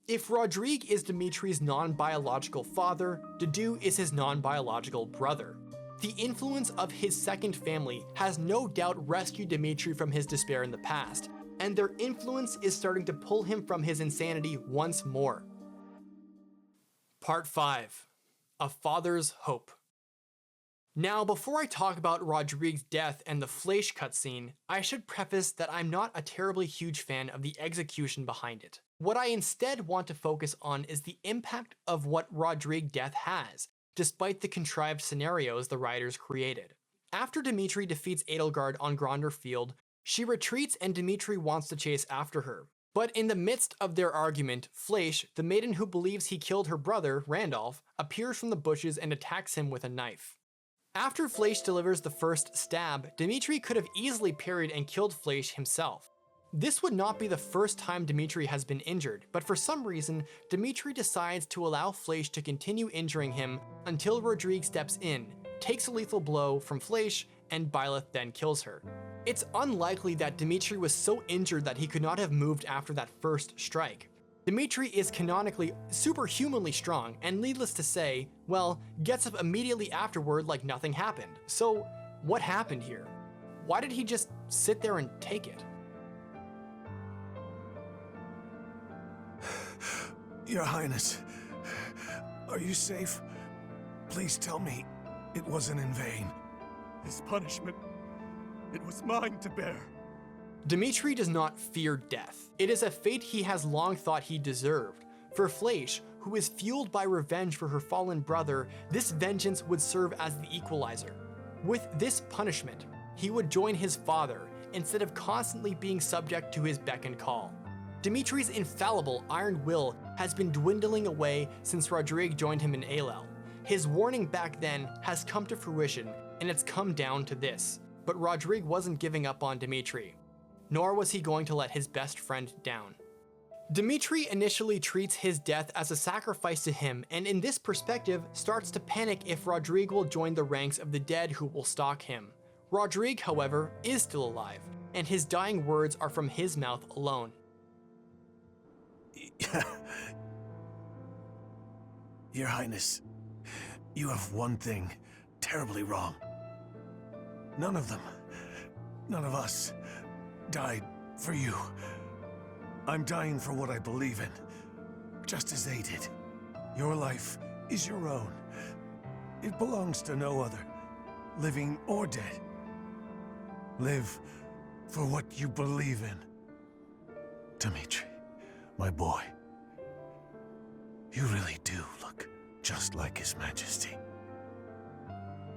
If Rodrigue is Dimitri's non-biological father, Dedue is his non-biological brother. The influence of his second family has no doubt rescued Dimitri from his despair in the past, and their influence is starting to pull him from his insanity once more. Part 5. A Father's Hope. Now, before I talk about Rodrigue's death and the Fleisch cutscene, I should preface that I'm not a terribly huge fan of the execution behind it. What I instead want to focus on is the impact of what Rodrigue's death has, despite the contrived scenarios the writers created. After Dimitri defeats Edelgard on Gronder Field, she retreats and Dimitri wants to chase after her. But in the midst of their argument, Fleisch, the maiden who believes he killed her brother, Randolph, appears from the bushes and attacks him with a knife. After Fleisch delivers the first stab, Dimitri could have easily parried and killed Fleisch himself. This would not be the first time Dimitri has been injured, but for some reason, Dimitri decides to allow Fleisch to continue injuring him until Rodrigue steps in, takes a lethal blow from Fleisch, and Byleth then kills her. It's unlikely that Dimitri was so injured that he could not have moved after that first strike. Dimitri is canonically superhumanly strong, and needless to say, well, gets up immediately afterward like nothing happened. So, what happened here? Why did he just sit there and take it? Your Highness, are you safe? Please tell me it wasn't in vain. This punishment, it was mine to bear. Dimitri does not fear death. It is a fate he has long thought he deserved. For Fleisch, who is fueled by revenge for her fallen brother, this vengeance would serve as the equalizer. With this punishment, he would join his father, instead of constantly being subject to his beck and call. Dimitri's infallible iron will has been dwindling away since Rodrigue joined him in Aelel. His warning back then has come to fruition, and it's come down to this. But Rodrigue wasn't giving up on Dimitri, nor was he going to let his best friend down. Dimitri initially treats his death as a sacrifice to him, and in this perspective starts to panic if Rodrigue will join the ranks of the dead who will stalk him. Rodrigue, however, is still alive, and his dying words are from his mouth alone. Your Highness, you have one thing terribly wrong. None of them, none of us, died for you. I'm dying for what I believe in, just as they did. Your life is your own. It belongs to no other, living or dead. Live for what you believe in. Dimitri, my boy, you really do look just like His Majesty.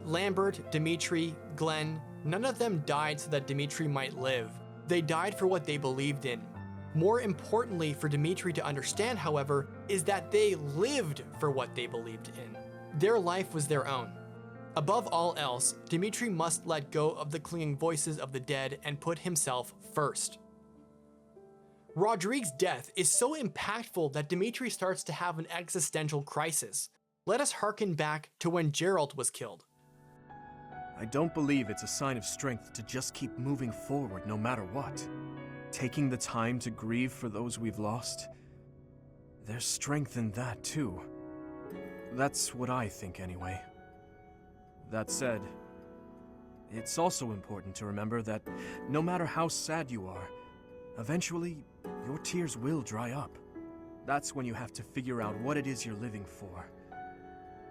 Lambert, Dimitri, Glenn, none of them died so that Dimitri might live. They died for what they believed in. More importantly for Dimitri to understand, however, is that they lived for what they believed in. Their life was their own. Above all else, Dimitri must let go of the clinging voices of the dead and put himself first. Rodrigue's death is so impactful that Dimitri starts to have an existential crisis. Let us hearken back to when Geralt was killed. I don't believe it's a sign of strength to just keep moving forward no matter what. Taking the time to grieve for those we've lost, there's strength in that too. That's what I think anyway. That said, it's also important to remember that no matter how sad you are, eventually your tears will dry up. That's when you have to figure out what it is you're living for.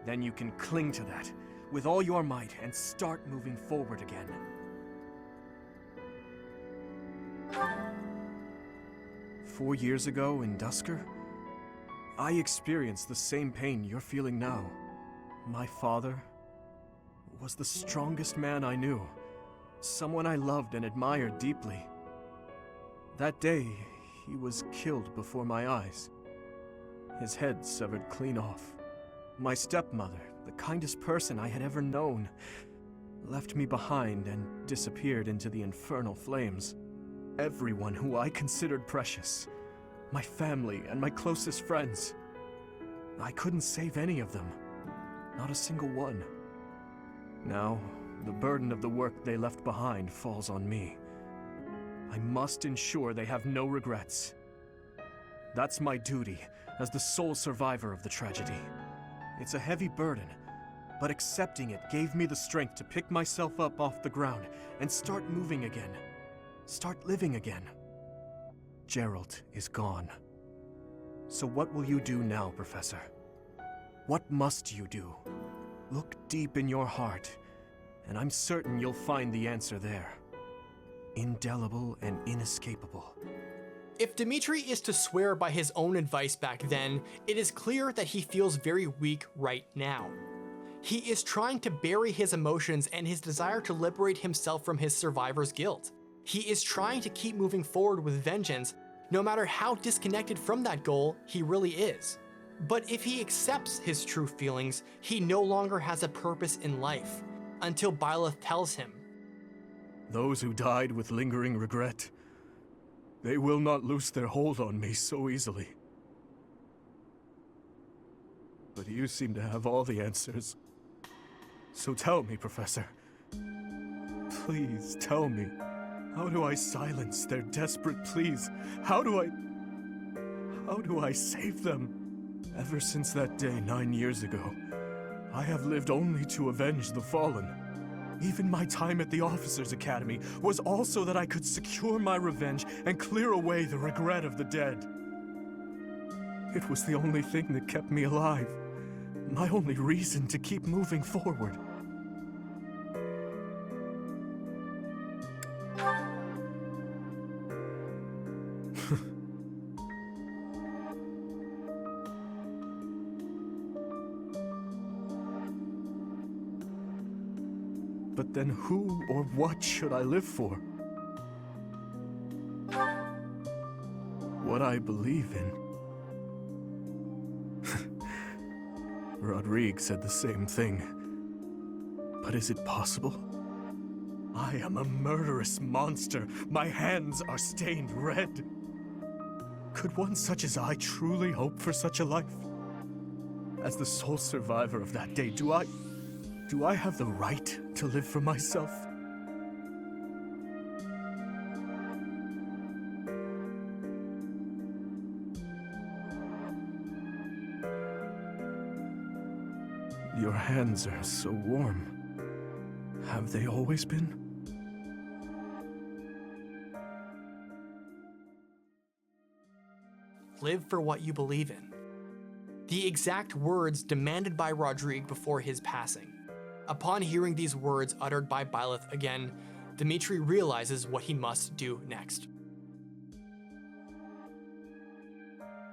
Then you can cling to that with all your might and start moving forward again. "4 years ago in Duscur, I experienced the same pain you're feeling now. My father was the strongest man I knew, someone I loved and admired deeply. That day, he was killed before my eyes, his head severed clean off. My stepmother, the kindest person I had ever known, left me behind and disappeared into the infernal flames. Everyone who I considered precious, my family and my closest friends, I couldn't save any of them, not a single one. Now, the burden of the work they left behind falls on me. I must ensure they have no regrets. That's my duty as the sole survivor of the tragedy. It's a heavy burden, but accepting it gave me the strength to pick myself up off the ground and start moving again. Start living again. Geralt is gone. So what will you do now, Professor? What must you do? Look deep in your heart And I'm certain you'll find the answer there. Indelible and inescapable. If Dimitri is to swear by his own advice back then, it is clear that he feels very weak right now. He is trying to bury his emotions and his desire to liberate himself from his survivor's guilt. He is trying to keep moving forward with vengeance, no matter how disconnected from that goal he really is. But if he accepts his true feelings, he no longer has a purpose in life, until Byleth tells him, Those who died with lingering regret, they will not loose their hold on me so easily. But you seem to have all the answers. So tell me, Professor. Please tell me. How do I silence their desperate pleas? How do I save them? Ever since that day 9 years ago, I have lived only to avenge the fallen. Even my time at the Officers' Academy was also that I could secure my revenge and clear away the regret of the dead. It was the only thing that kept me alive. My only reason to keep moving forward. But then who or what should I live for? What I believe in. Rodrigue said the same thing. But is it possible? I am a murderous monster. My hands are stained red. Could one such as I truly hope for such a life? As the sole survivor of that day, do I have the right to live for myself? Your hands are so warm. Have they always been? Live for what you believe in. The exact words demanded by Rodrigue before his passing. Upon hearing these words uttered by Byleth again, Dimitri realizes what he must do next.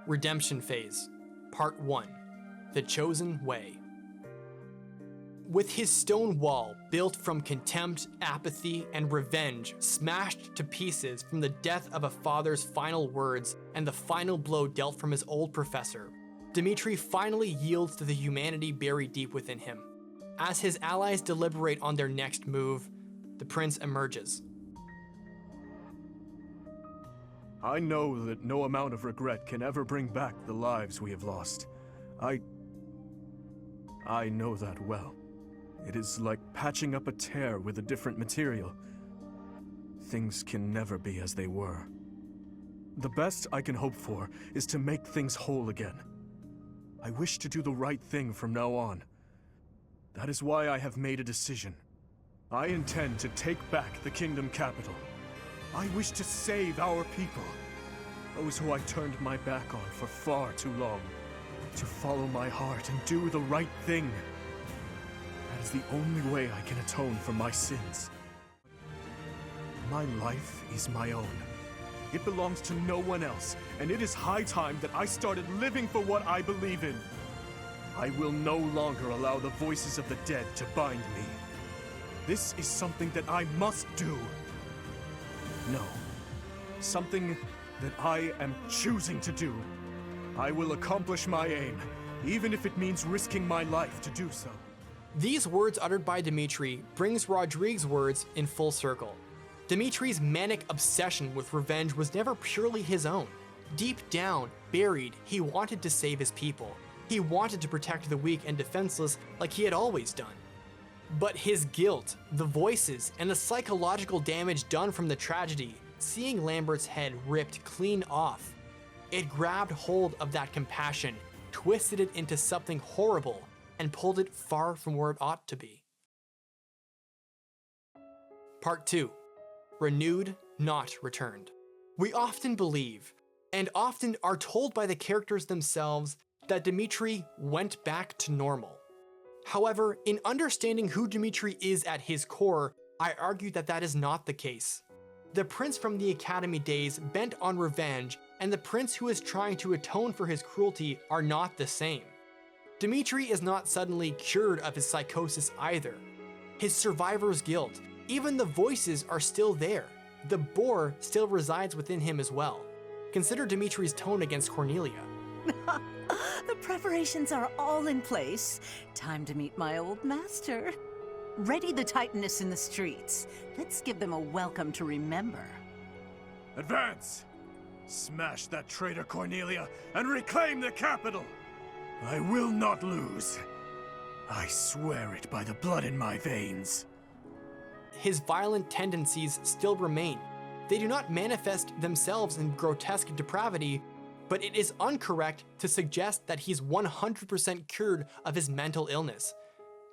Redemption Phase, Part 1, The Chosen Way. With his stone wall built from contempt, apathy, and revenge smashed to pieces from the death of a father's final words and the final blow dealt from his old professor, Dimitri finally yields to the humanity buried deep within him. As his allies deliberate on their next move, the prince emerges. I know that no amount of regret can ever bring back the lives we have lost. I know that well. It is like patching up a tear with a different material. Things can never be as they were. The best I can hope for is to make things whole again. I wish to do the right thing from now on. That is why I have made a decision. I intend to take back the kingdom capital. I wish to save our people. Those who I turned my back on for far too long. To follow my heart and do the right thing. That is the only way I can atone for my sins. My life is my own. It belongs to no one else, and it is high time that I started living for what I believe in. I will no longer allow the voices of the dead to bind me. This is something that I must do. No, something that I am choosing to do. I will accomplish my aim, even if it means risking my life to do so. These words uttered by Dimitri brings Rodrigue's words in full circle. Dimitri's manic obsession with revenge was never purely his own. Deep down, buried, he wanted to save his people. He wanted to protect the weak and defenseless like he had always done. But his guilt, the voices, and the psychological damage done from the tragedy, seeing Lambert's head ripped clean off, it grabbed hold of that compassion, twisted it into something horrible, and pulled it far from where it ought to be. Part 2. Renewed, not returned. We often believe, and often are told by the characters themselves, that Dimitri went back to normal. However, in understanding who Dimitri is at his core, I argue that that is not the case. The prince from the Academy days bent on revenge and the prince who is trying to atone for his cruelty are not the same. Dimitri is not suddenly cured of his psychosis either. His survivor's guilt, even the voices are still there. The boar still resides within him as well. Consider Dimitri's tone against Cornelia. The preparations are all in place. Time to meet my old master. Ready the Titaness in the streets. Let's give them a welcome to remember. Advance! Smash that traitor Cornelia and reclaim the capital! I will not lose. I swear it by the blood in my veins. His violent tendencies still remain. They do not manifest themselves in grotesque depravity, but it is incorrect to suggest that he's 100% cured of his mental illness.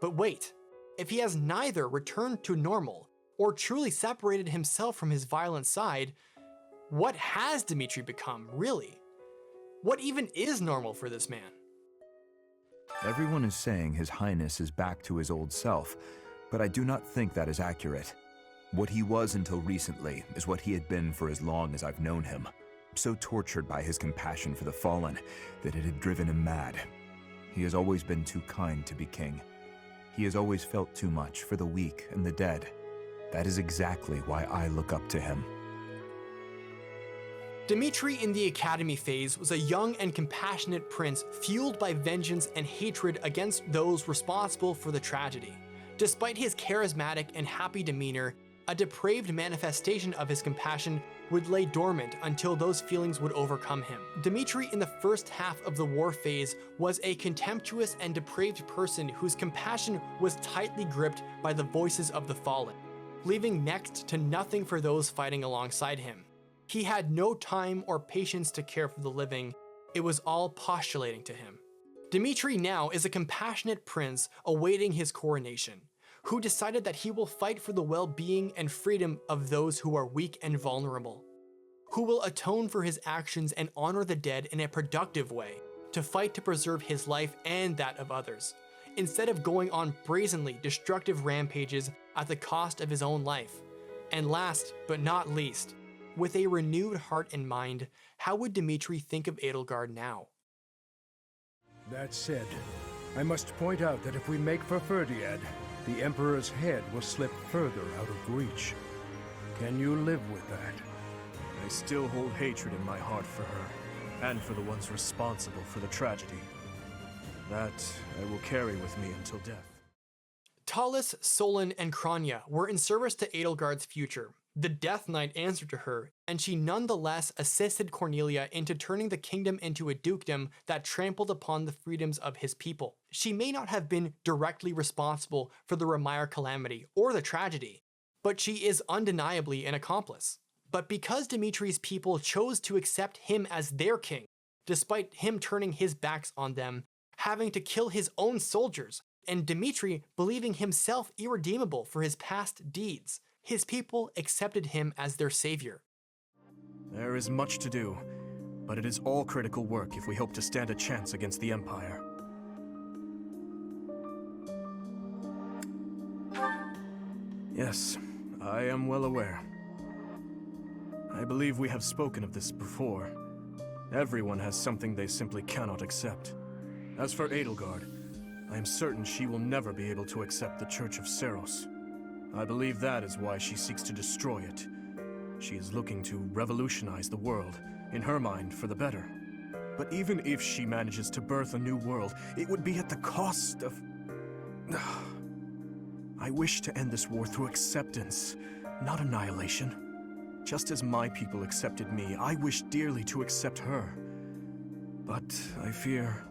But wait, if he has neither returned to normal or truly separated himself from his violent side, what has Dimitri become, really? What even is normal for this man? Everyone is saying His Highness is back to his old self, but I do not think that is accurate. What he was until recently is what he had been for as long as I've known him. So tortured by his compassion for the fallen that it had driven him mad. He has always been too kind to be king. He has always felt too much for the weak and the dead. That is exactly why I look up to him. Dimitri in the Academy phase was a young and compassionate prince fueled by vengeance and hatred against those responsible for the tragedy. Despite his charismatic and happy demeanor, a depraved manifestation of his compassion would lay dormant until those feelings would overcome him. Dimitri in the first half of the war phase was a contemptuous and depraved person whose compassion was tightly gripped by the voices of the fallen, leaving next to nothing for those fighting alongside him. He had no time or patience to care for the living. It was all postulating to him. Dimitri now is a compassionate prince awaiting his coronation, who decided that he will fight for the well-being and freedom of those who are weak and vulnerable, who will atone for his actions and honor the dead in a productive way, to fight to preserve his life and that of others, instead of going on brazenly destructive rampages at the cost of his own life. And last but not least, with a renewed heart and mind, how would Dimitri think of Edelgard now? That said, I must point out that if we make for Faerghast, the Emperor's head will slip further out of reach. Can you live with that? I still hold hatred in my heart for her, and for the ones responsible for the tragedy. That I will carry with me until death. Talus, Solon, and Kronya were in service to Edelgard's future. The Death Knight answered to her, and she nonetheless assisted Cornelia into turning the kingdom into a dukedom that trampled upon the freedoms of his people. She may not have been directly responsible for the Remire calamity or the tragedy, but she is undeniably an accomplice. But because Dimitri's people chose to accept him as their king, despite him turning his backs on them, having to kill his own soldiers, and Dimitri believing himself irredeemable for his past deeds, his people accepted him as their savior. There is much to do, but it is all critical work if we hope to stand a chance against the Empire. Yes, I am well aware. I believe we have spoken of this before. Everyone has something they simply cannot accept. As for Edelgard, I am certain she will never be able to accept the Church of Seiros. I believe that is why she seeks to destroy it. She is looking to revolutionize the world, in her mind, for the better. But even if she manages to birth a new world, it would be at the cost of... I wish to end this war through acceptance, not annihilation. Just as my people accepted me, I wish dearly to accept her. But I fear...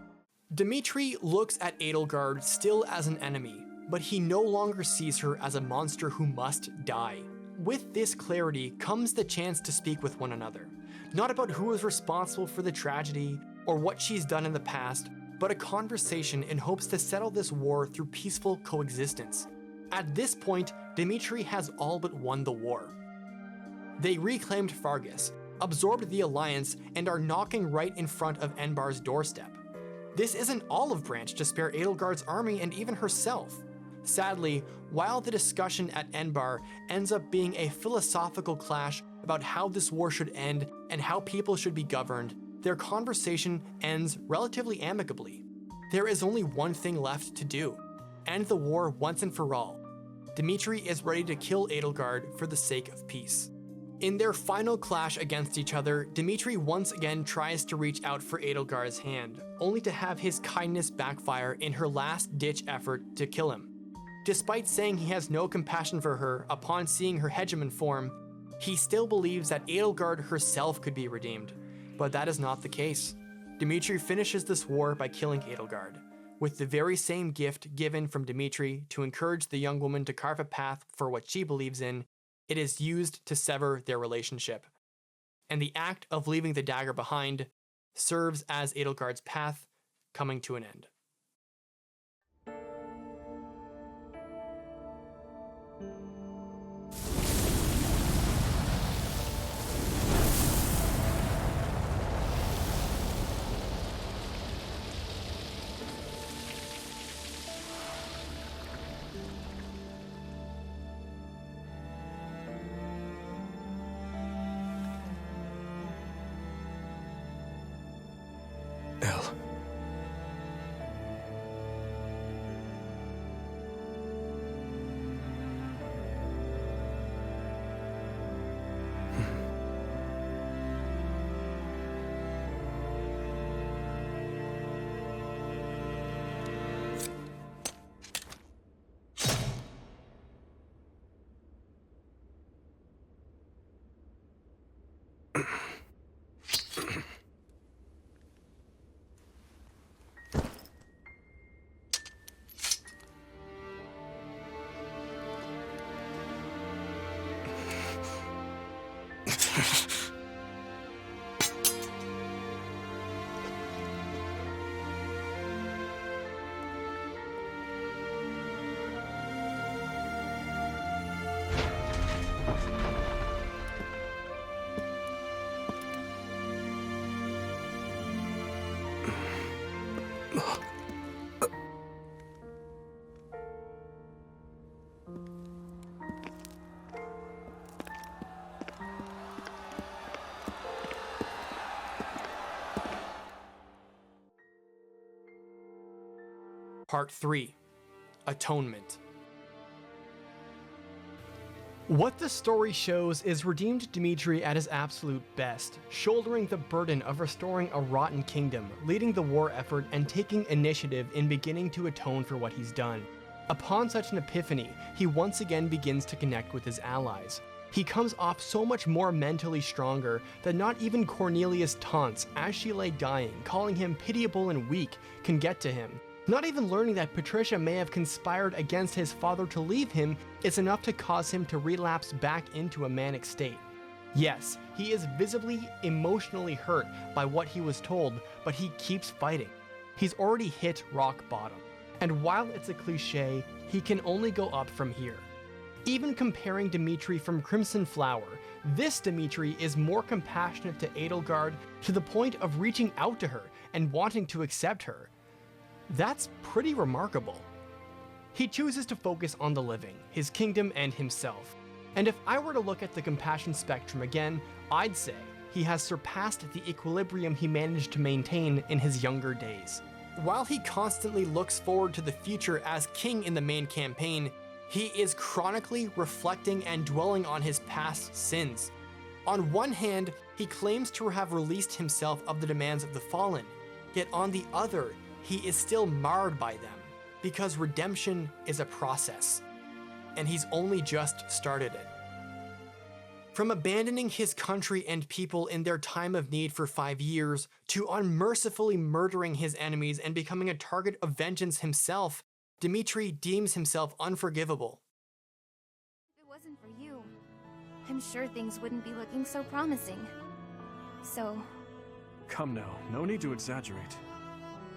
Dimitri looks at Edelgard still as an enemy, but he no longer sees her as a monster who must die. With this clarity comes the chance to speak with one another, not about who is responsible for the tragedy or what she's done in the past, but a conversation in hopes to settle this war through peaceful coexistence. At this point, Dimitri has all but won the war. They reclaimed Faerghast, absorbed the Alliance, and are knocking right in front of Enbar's doorstep. This is an olive branch to spare Edelgard's army and even herself. Sadly, while the discussion at Enbar ends up being a philosophical clash about how this war should end and how people should be governed, their conversation ends relatively amicably. There is only one thing left to do: end the war once and for all. Dimitri is ready to kill Edelgard for the sake of peace. In their final clash against each other, Dimitri once again tries to reach out for Edelgard's hand, only to have his kindness backfire in her last-ditch effort to kill him. Despite saying he has no compassion for her upon seeing her hegemon form, he still believes that Edelgard herself could be redeemed, but that is not the case. Dimitri finishes this war by killing Edelgard, with the very same gift given from Dimitri to encourage the young woman to carve a path for what she believes in. It is used to sever their relationship. And the act of leaving the dagger behind serves as Edelgard's path coming to an end. Part 3. Atonement. What the story shows is redeemed Dimitri at his absolute best, shouldering the burden of restoring a rotten kingdom, leading the war effort, and taking initiative in beginning to atone for what he's done. Upon such an epiphany, he once again begins to connect with his allies. He comes off so much more mentally stronger that not even Cornelia's taunts as she lay dying, calling him pitiable and weak, can get to him. Not even learning that Patricia may have conspired against his father to leave him is enough to cause him to relapse back into a manic state. Yes, he is visibly, emotionally hurt by what he was told, but he keeps fighting. He's already hit rock bottom. And while it's a cliche, he can only go up from here. Even comparing Dimitri from Crimson Flower, this Dimitri is more compassionate to Edelgard to the point of reaching out to her and wanting to accept her. That's pretty remarkable. He chooses to focus on the living, his kingdom, and himself. And if I were to look at the compassion spectrum again, I'd say he has surpassed the equilibrium he managed to maintain in his younger days. While he constantly looks forward to the future as king in the main campaign, he is chronically reflecting and dwelling on his past sins. On one hand, he claims to have released himself of the demands of the fallen, yet on the other, he is still marred by them, because redemption is a process, and he's only just started it. From abandoning his country and people in their time of need for 5 years, to unmercifully murdering his enemies and becoming a target of vengeance himself, Dimitri deems himself unforgivable. If it wasn't for you, I'm sure things wouldn't be looking so promising. So... Come now, no need to exaggerate.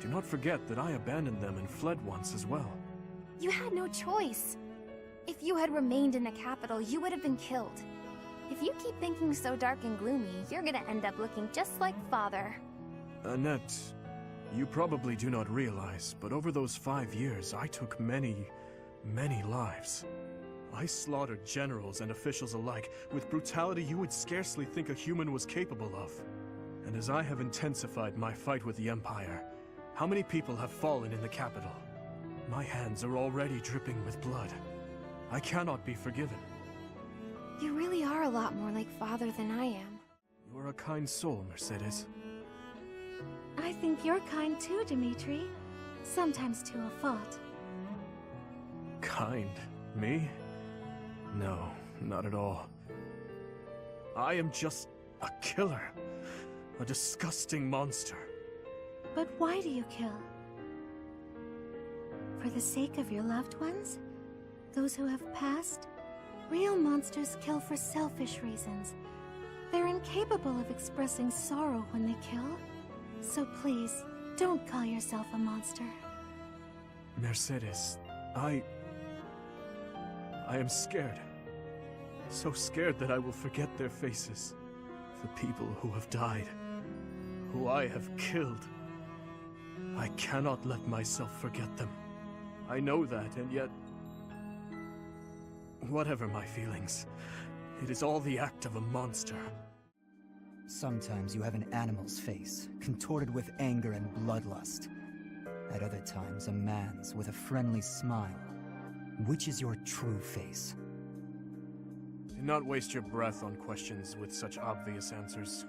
Do not forget that I abandoned them and fled once as well. You had no choice. If you had remained in the capital, you would have been killed. If you keep thinking so dark and gloomy, you're gonna end up looking just like Father. Annette, You probably do not realize, but over those 5 years, I took many lives. I slaughtered generals and officials alike with brutality you would scarcely think a human was capable of. And as I have intensified my fight with the Empire, how many people have fallen in the capital? My hands are already dripping with blood. I cannot be forgiven. You really are a lot more like father than I am. You're a kind soul, Mercedes. I think you're kind too, Dimitri. Sometimes to a fault. Kind? Me? No, not at all. I am just a killer. A disgusting monster. But why do you kill? For the sake of your loved ones? Those who have passed? Real monsters kill for selfish reasons. They're incapable of expressing sorrow when they kill. So please, don't call yourself a monster. Mercedes, I am scared. So scared that I will forget their faces. The people who have died. Who I have killed. I cannot let myself forget them. I know that, and yet... Whatever my feelings, it is all the act of a monster. Sometimes you have an animal's face, contorted with anger and bloodlust. At other times, a man's with a friendly smile. Which is your true face? Do not waste your breath on questions with such obvious answers.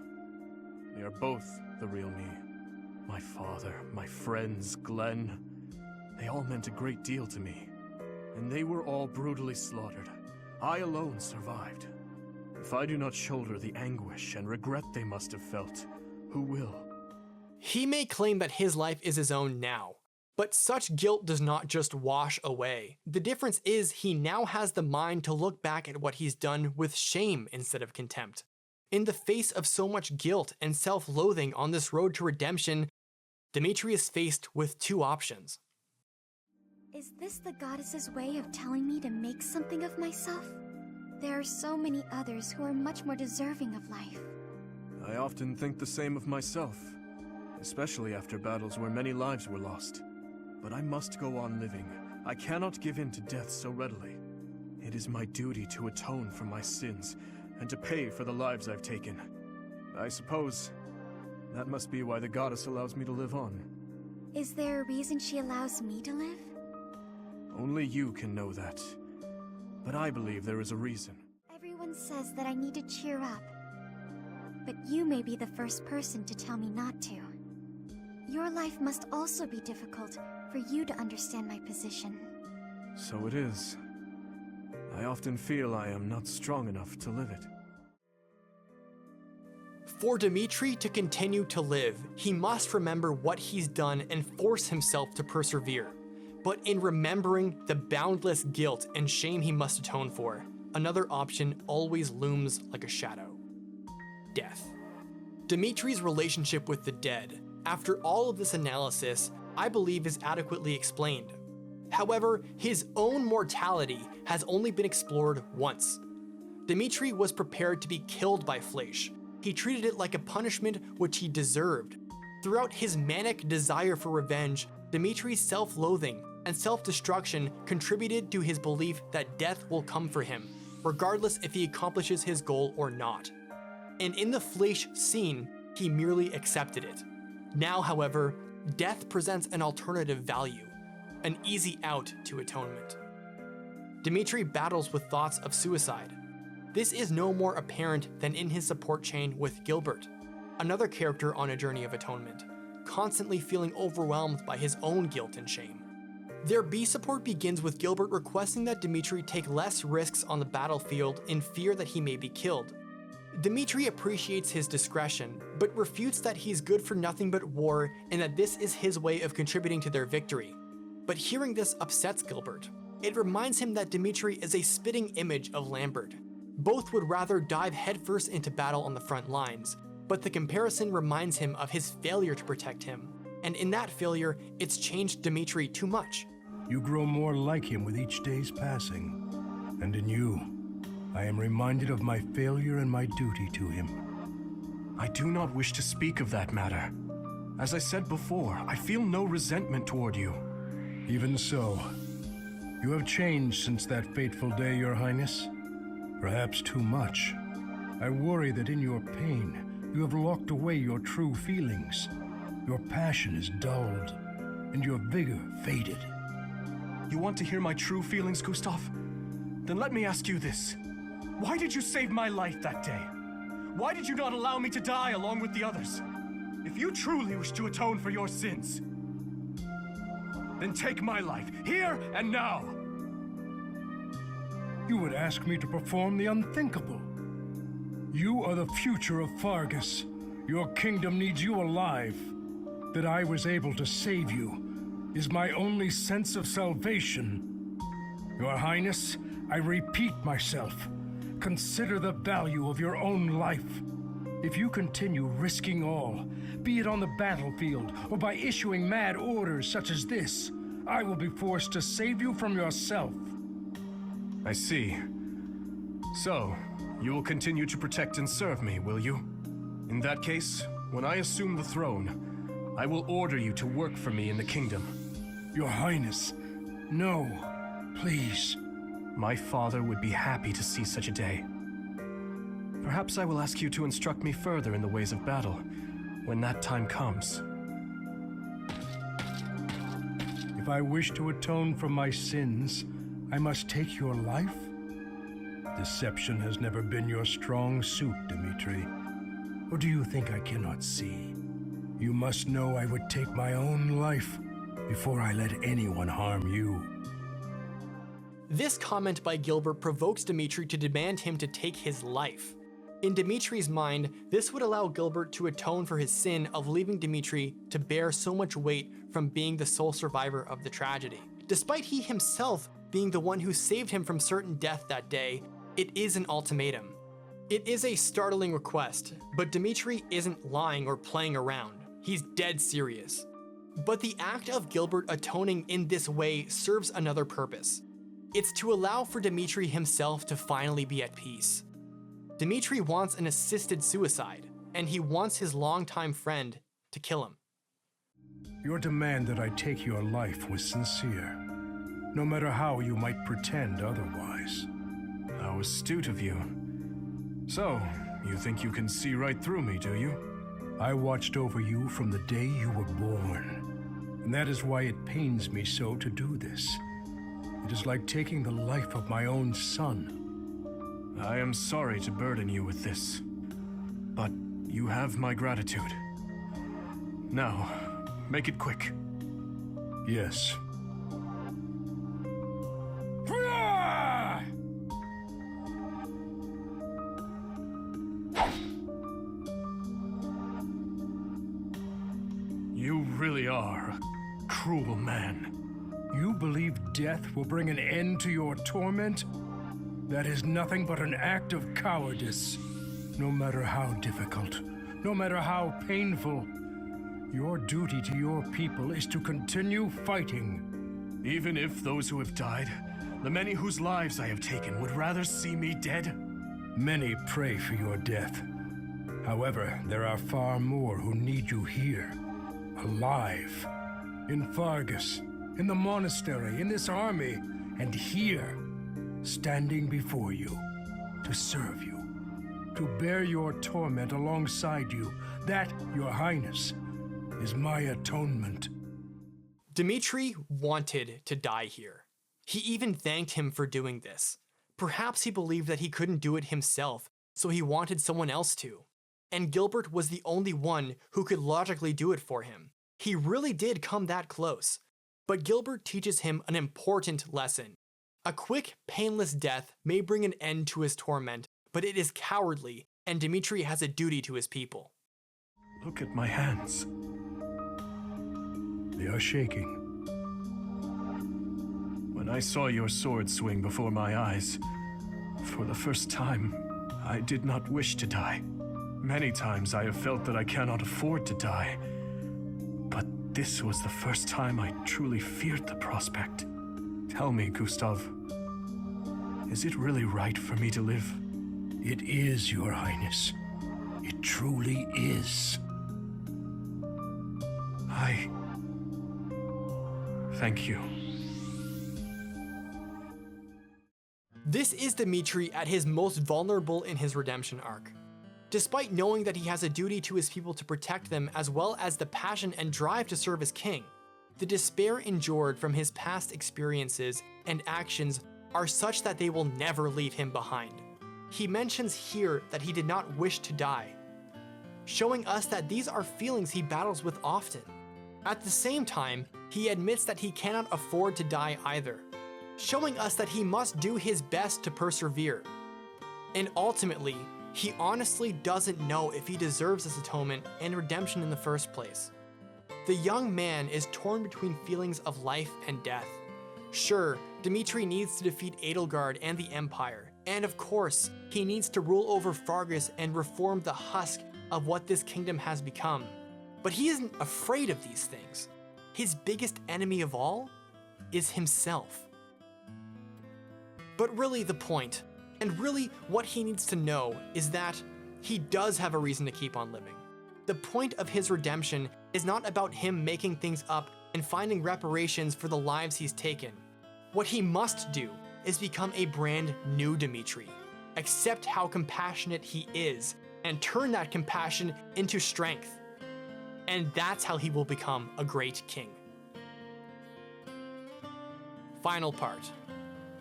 They are both the real me. My father, my friends, Glenn. They all meant a great deal to me. And they were all brutally slaughtered. I alone survived. If I do not shoulder the anguish and regret they must have felt, who will? He may claim that his life is his own now, but such guilt does not just wash away. The difference is he now has the mind to look back at what he's done with shame instead of contempt. In the face of so much guilt and self-loathing on this road to redemption, Dimitri is faced with two options. Is this the goddess's way of telling me to make something of myself? There are so many others who are much more deserving of life. I often think the same of myself, especially after battles where many lives were lost. But I must go on living. I cannot give in to death so readily. It is my duty to atone for my sins, and to pay for the lives I've taken. I suppose that must be why the goddess allows me to live on. Is there a reason she allows me to live? Only you can know that. But I believe there is a reason. Everyone says that I need to cheer up. But you may be the first person to tell me not to. Your life must also be difficult for you to understand my position. So it is. I often feel I am not strong enough to live it. For Dimitri to continue to live, he must remember what he's done and force himself to persevere. But in remembering the boundless guilt and shame he must atone for, another option always looms like a shadow. Death. Dimitri's relationship with the dead, after all of this analysis, I believe is adequately explained. However, his own mortality has only been explored once. Dimitri was prepared to be killed by Fleisch. He treated it like a punishment which he deserved. Throughout his manic desire for revenge, Dimitri's self-loathing and self-destruction contributed to his belief that death will come for him, regardless if he accomplishes his goal or not. And in the Fleisch scene, he merely accepted it. Now, however, death presents an alternative value, an easy out to atonement. Dimitri battles with thoughts of suicide. This is no more apparent than in his support chain with Gilbert, another character on a journey of atonement, constantly feeling overwhelmed by his own guilt and shame. Their B support begins with Gilbert requesting that Dimitri take less risks on the battlefield in fear that he may be killed. Dimitri appreciates his discretion, but refutes that he's good for nothing but war and that this is his way of contributing to their victory. But hearing this upsets Gilbert. It reminds him that Dimitri is a spitting image of Lambert. Both would rather dive headfirst into battle on the front lines, but the comparison reminds him of his failure to protect him, and in that failure, it's changed Dimitri too much. You grow more like him with each day's passing, and in you, I am reminded of my failure and my duty to him. I do not wish to speak of that matter. As I said before, I feel no resentment toward you. Even so, you have changed since that fateful day, Your Highness. Perhaps too much. I worry that in your pain, you have locked away your true feelings. Your passion is dulled, and your vigor faded. You want to hear my true feelings, Gustav? Then let me ask you this. Why did you save my life that day? Why did you not allow me to die along with the others? If you truly wish to atone for your sins, then take my life, here and now! You would ask me to perform the unthinkable. You are the future of Faerghast. Your kingdom needs you alive. That I was able to save you is my only sense of salvation. Your Highness, I repeat myself. Consider the value of your own life. If you continue risking all, be it on the battlefield or by issuing mad orders such as this, I will be forced to save you from yourself. I see. So, you will continue to protect and serve me, will you? In that case, when I assume the throne, I will order you to work for me in the kingdom. Your Highness, no, please. My father would be happy to see such a day. Perhaps I will ask you to instruct me further in the ways of battle, when that time comes. If I wish to atone for my sins, I must take your life? Deception has never been your strong suit, Dimitri. Or do you think I cannot see? You must know I would take my own life before I let anyone harm you. This comment by Gilbert provokes Dimitri to demand him to take his life. In Dimitri's mind, this would allow Gilbert to atone for his sin of leaving Dimitri to bear so much weight from being the sole survivor of the tragedy. Despite he himself being the one who saved him from certain death that day, it is an ultimatum. It is a startling request, but Dimitri isn't lying or playing around. He's dead serious. But the act of Gilbert atoning in this way serves another purpose. It's to allow for Dimitri himself to finally be at peace. Dimitri wants an assisted suicide, and he wants his longtime friend to kill him. Your demand that I take your life was sincere, no matter how you might pretend otherwise. How astute of you. So, you think you can see right through me, do you? I watched over you from the day you were born, and that is why it pains me so to do this. It is like taking the life of my own son. I am sorry to burden you with this, but you have my gratitude. Now, make it quick. Yes. You really are a cruel man. You believe death will bring an end to your torment? That is nothing but an act of cowardice. No matter how difficult, no matter how painful, your duty to your people is to continue fighting. Even if those who have died, the many whose lives I have taken, would rather see me dead? Many pray for your death. However, there are far more who need you here, alive. In Faerghast, in the monastery, in this army, and here, standing before you, to serve you, to bear your torment alongside you. That, Your Highness, is my atonement. Dimitri wanted to die here. He even thanked him for doing this. Perhaps he believed that he couldn't do it himself, so he wanted someone else to. And Gilbert was the only one who could logically do it for him. He really did come that close. But Gilbert teaches him an important lesson. A quick, painless death may bring an end to his torment, but it is cowardly, and Dimitri has a duty to his people. Look at my hands. They are shaking. When I saw your sword swing before my eyes, for the first time, I did not wish to die. Many times I have felt that I cannot afford to die. But this was the first time I truly feared the prospect. Tell me, Gustav, is it really right for me to live? It is, Your Highness. It truly is. Thank you. This is Dimitri at his most vulnerable in his redemption arc. Despite knowing that he has a duty to his people to protect them as well as the passion and drive to serve as king, the despair endured from his past experiences and actions are such that they will never leave him behind. He mentions here that he did not wish to die, showing us that these are feelings he battles with often. At the same time, he admits that he cannot afford to die either, showing us that he must do his best to persevere. And ultimately, he honestly doesn't know if he deserves this atonement and redemption in the first place. The young man is torn between feelings of life and death. Sure, Dimitri needs to defeat Edelgard and the Empire, and of course, he needs to rule over Faerghast and reform the husk of what this kingdom has become. But he isn't afraid of these things. His biggest enemy of all is himself. But really the point, and really what he needs to know, is that he does have a reason to keep on living. The point of his redemption is not about him making things up and finding reparations for the lives he's taken. What he must do is become a brand new Dimitri, accept how compassionate he is, and turn that compassion into strength. And that's how he will become a great king. Final part,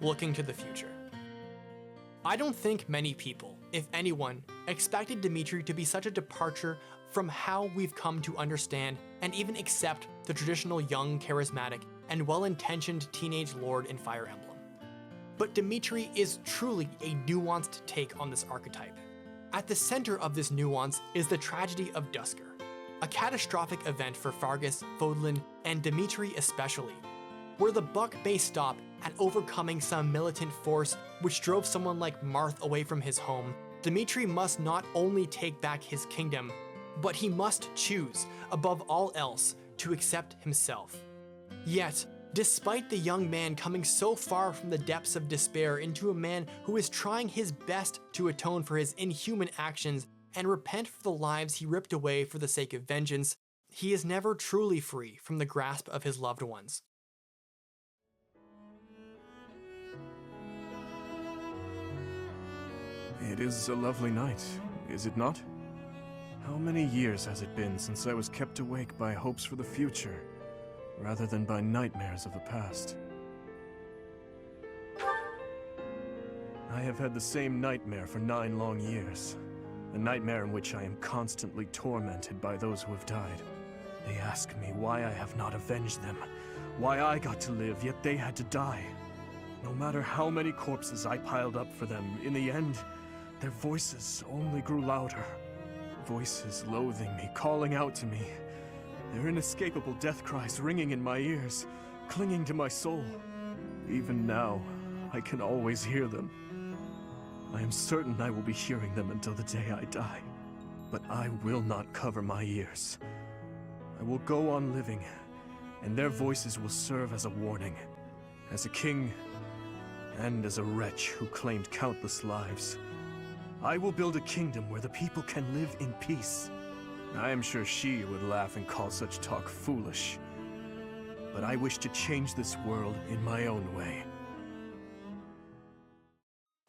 looking to the future. I don't think many people, if anyone, expected Dimitri to be such a departure from how we've come to understand and even accept the traditional young, charismatic, and well-intentioned teenage lord in Fire Emblem. But Dimitri is truly a nuanced take on this archetype. At the center of this nuance is the Tragedy of Duscur, a catastrophic event for Faerghast, Fodlan, and Dimitri especially, where the buck may stop at overcoming some militant force which drove someone like Marth away from his home. Dimitri must not only take back his kingdom, but he must choose, above all else, to accept himself. Yet, despite the young man coming so far from the depths of despair into a man who is trying his best to atone for his inhuman actions and repent for the lives he ripped away for the sake of vengeance, he is never truly free from the grasp of his loved ones. It is a lovely night, is it not? How many years has it been since I was kept awake by hopes for the future, rather than by nightmares of the past? I have had the same nightmare for 9 long years. A nightmare in which I am constantly tormented by those who have died. They ask me why I have not avenged them, why I got to live, yet they had to die. No matter how many corpses I piled up for them, in the end, their voices only grew louder. Voices loathing me, calling out to me. Their inescapable death cries ringing in my ears, clinging to my soul. Even now, I can always hear them. I am certain I will be hearing them until the day I die. But I will not cover my ears. I will go on living, and their voices will serve as a warning. As a king, and as a wretch who claimed countless lives. I will build a kingdom where the people can live in peace. I am sure she would laugh and call such talk foolish. But I wish to change this world in my own way.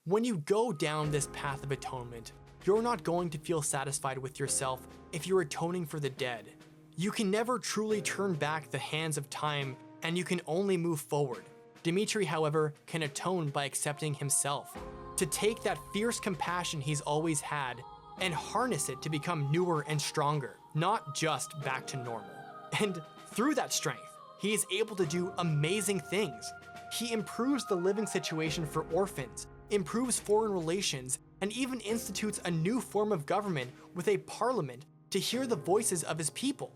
When you go down this path of atonement, you're not going to feel satisfied with yourself if you're atoning for the dead. You can never truly turn back the hands of time, and you can only move forward. Dimitri, however, can atone by accepting himself, to take that fierce compassion he's always had and harness it to become newer and stronger, not just back to normal. And through that strength, he is able to do amazing things. He improves the living situation for orphans, improves foreign relations, and even institutes a new form of government with a parliament to hear the voices of his people.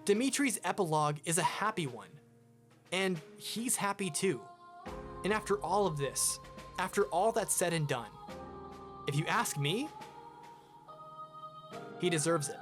Dimitri's epilogue is a happy one, and he's happy too. And after all of this, after all that's said and done, if you ask me, he deserves it.